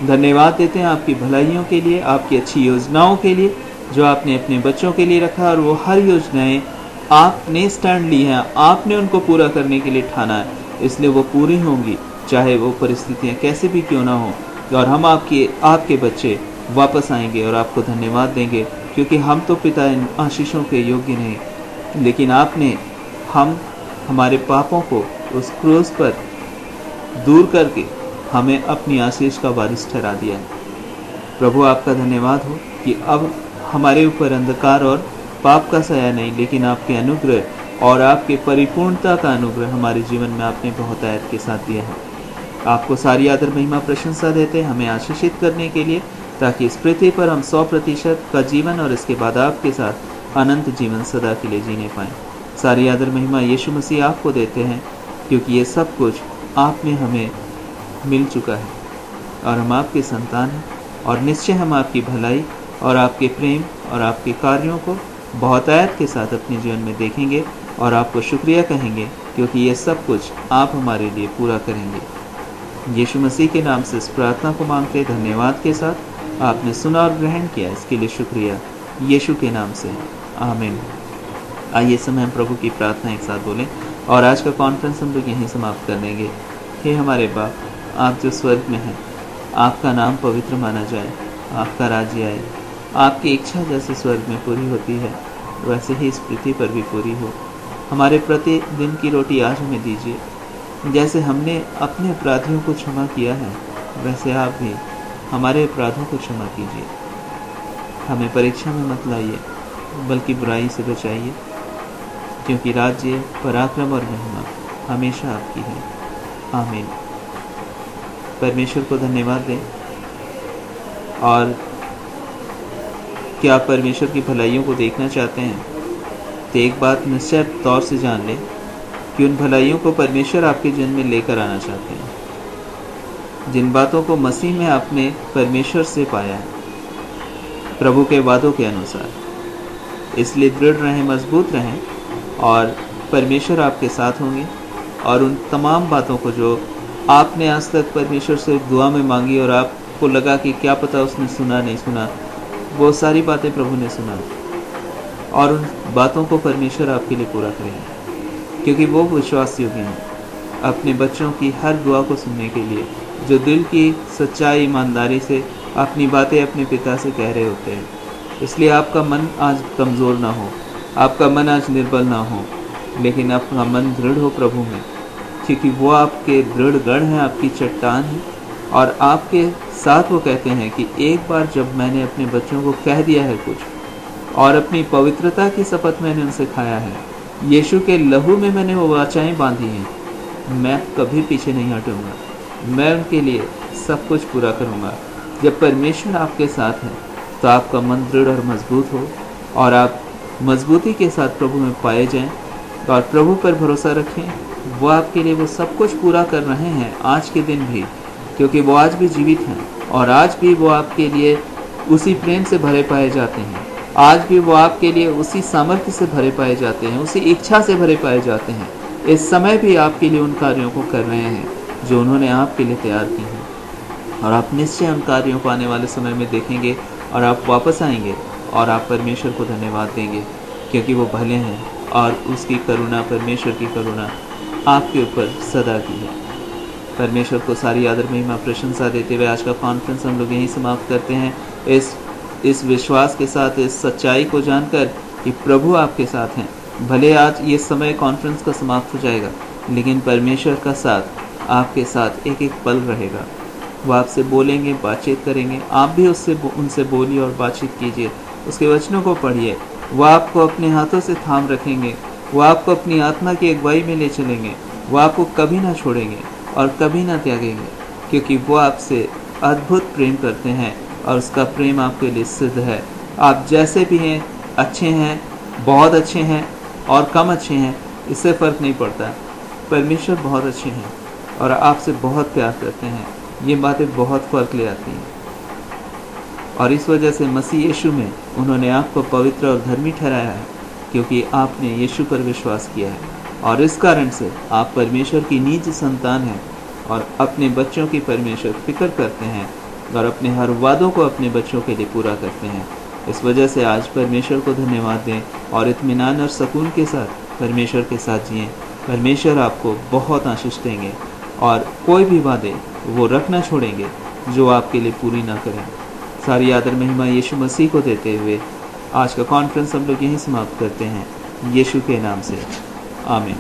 धन्यवाद देते हैं आपकी भलाइयों के लिए, आपकी अच्छी योजनाओं के लिए जो आपने अपने बच्चों के लिए रखा, और वो हर योजनाएं आपने स्टैंड ली हैं, आपने उनको पूरा करने के लिए ठाना है, इसलिए वो पूरी होंगी चाहे वो परिस्थितियाँ कैसे भी क्यों ना हो। और हम आपके बच्चे वापस आएंगे और आपको धन्यवाद देंगे, क्योंकि हम तो पिता इन आशीषों के योग्य नहीं, लेकिन आपने हमारे पापों को उस क्रूस पर दूर करके हमें अपनी आशीष का वारिस ठहरा दिया है। प्रभु, आपका धन्यवाद हो कि अब हमारे ऊपर अंधकार और पाप का साया नहीं, लेकिन आपके अनुग्रह और आपके परिपूर्णता का अनुग्रह हमारे जीवन में आपने बहुत आयत के साथ दिया है। आपको सारी आदर महिमा प्रशंसा देते हमें आशीषित करने के लिए, ताकि इस पृथ्वी पर हम 100% का जीवन और इसके बाद आपके साथ अनंत जीवन सदा के लिए जीने पाएं। सारी आदर महिमा यीशु मसीह आपको देते हैं, क्योंकि ये सब कुछ आप में हमें मिल चुका है और हम आपके संतान हैं, और निश्चय हम आपकी भलाई और आपके प्रेम और आपके कार्यों को बहुत आयत के साथ अपने जीवन में देखेंगे और आपको शुक्रिया कहेंगे, क्योंकि ये सब कुछ आप हमारे लिए पूरा करेंगे। यीशु मसीह के नाम से इस प्रार्थना को मांगते धन्यवाद के साथ। आपने सुना और ग्रहण किया, इसके लिए शुक्रिया। यीशु के नाम से आमीन। आइए समय हम प्रभु की प्रार्थना एक साथ बोलें और आज का कॉन्फ्रेंस हम लोग यहीं समाप्त कर देंगे। हे हमारे बाप, आप जो स्वर्ग में हैं, आपका नाम पवित्र माना जाए, आपका राज्य आए, आपकी इच्छा जैसे स्वर्ग में पूरी होती है वैसे ही इस पृथ्वी पर भी पूरी हो। हमारे प्रतिदिन की रोटी आज हमें दीजिए। जैसे हमने अपने अपराधियों को क्षमा किया है वैसे आप भी हमारे अपराधों को क्षमा कीजिए। हमें परीक्षा में मत लाइए बल्कि बुराई से बचाइए, क्योंकि राज्य, पराक्रम और महिमा हमेशा आपकी है। आमीन। परमेश्वर को धन्यवाद दें और क्या आप परमेश्वर की भलाइयों को देखना चाहते हैं तो एक बात निश्चय तौर से जान लें कि उन भलाइयों को परमेश्वर आपके जीवन में लेकर आना चाहते हैं। जिन बातों को मसीह में आपने परमेश्वर से पाया है प्रभु के वादों के अनुसार, इसलिए दृढ़ रहें, मजबूत रहें और परमेश्वर आपके साथ होंगे। और उन तमाम बातों को जो आपने आज तक परमेश्वर से दुआ में मांगी और आपको लगा कि क्या पता उसने सुना नहीं सुना, वो सारी बातें प्रभु ने सुना और उन बातों को परमेश्वर आपके लिए पूरा करेंगे, क्योंकि वो विश्वास योग्य हैं अपने बच्चों की हर दुआ को सुनने के लिए, जो दिल की सच्चाई ईमानदारी से अपनी बातें अपने पिता से कह रहे होते हैं। इसलिए आपका मन आज कमज़ोर ना हो, आपका मन आज निर्बल ना हो, लेकिन आपका मन दृढ़ हो प्रभु में, क्योंकि वो आपके दृढ़ गढ़ हैं, आपकी चट्टान है। और आपके साथ वो कहते हैं कि एक बार जब मैंने अपने बच्चों को कह दिया है कुछ और अपनी पवित्रता की शपथ मैंने उनसे खाया है, यीशु के लहू में मैंने वो वाचाएँ बांधी हैं, मैं कभी पीछे नहीं हटूंगा, मैं उनके लिए सब कुछ पूरा करूंगा। जब परमेश्वर आपके साथ है तो आपका मन दृढ़ और मजबूत हो और आप मजबूती के साथ प्रभु में पाए जाएं और प्रभु पर भरोसा रखें। वो आपके लिए वो सब कुछ पूरा कर रहे हैं आज के दिन भी, क्योंकि वो आज भी जीवित हैं और आज भी वो आपके लिए उसी प्रेम से भरे पाए जाते हैं। आज भी वो आपके लिए उसी सामर्थ्य से भरे पाए जाते हैं, उसी इच्छा से भरे पाए जाते हैं। इस समय भी आपके लिए उन कार्यों को कर रहे हैं जो उन्होंने आपके लिए तैयार की हैं, और आप निश्चय उन कार्यों को आने वाले समय में देखेंगे और आप वापस आएंगे और आप परमेश्वर को धन्यवाद देंगे, क्योंकि वो भले हैं और उसकी करुणा, परमेश्वर की करुणा आपके ऊपर सदा की है। परमेश्वर को सारी आदर महिमा प्रशंसा देते हुए आज का कॉन्फ्रेंस हम लोग यहीं समाप्त करते हैं, इस विश्वास के साथ, इस सच्चाई को जानकर कि प्रभु आपके साथ हैं। भले आज ये समय कॉन्फ्रेंस का समाप्त हो जाएगा, लेकिन परमेश्वर का साथ आपके साथ एक एक पल रहेगा। वो आपसे बोलेंगे, बातचीत करेंगे, आप भी उनसे बोलिए और बातचीत कीजिए, उसके वचनों को पढ़िए। वो आपको अपने हाथों से थाम रखेंगे, वो आपको अपनी आत्मा की अगुवाई में ले चलेंगे, वो आपको कभी ना छोड़ेंगे और कभी ना त्यागेंगे, क्योंकि वो आपसे अद्भुत प्रेम करते हैं और उसका प्रेम आपके लिए सिद्ध है। आप जैसे भी हैं, अच्छे हैं, बहुत अच्छे हैं और कम अच्छे हैं, इससे फ़र्क नहीं पड़ता। परमेश्वर बहुत अच्छे हैं और आपसे बहुत प्यार करते हैं। ये बातें बहुत फ़र्क ले आती हैं और इस वजह से मसीह यीशु में उन्होंने आपको पवित्र और धर्मी ठहराया है, क्योंकि आपने यीशु पर विश्वास किया है और इस कारण से आप परमेश्वर की निज संतान हैं और अपने बच्चों की परमेश्वर फिक्र करते हैं और अपने हर वादों को अपने बच्चों के लिए पूरा करते हैं। इस वजह से आज परमेश्वर को धन्यवाद दें और इत्मीनान और सुकून के साथ परमेश्वर के साथ जिएं। परमेश्वर आपको बहुत आशीष देंगे और कोई भी वादे वो रख ना छोड़ेंगे जो आपके लिए पूरी ना करें। सारी आदर महिमा यीशु मसीह को देते हुए आज का कॉन्फ्रेंस हम लोग यहीं समाप्त करते हैं, यीशु के नाम से आमीन।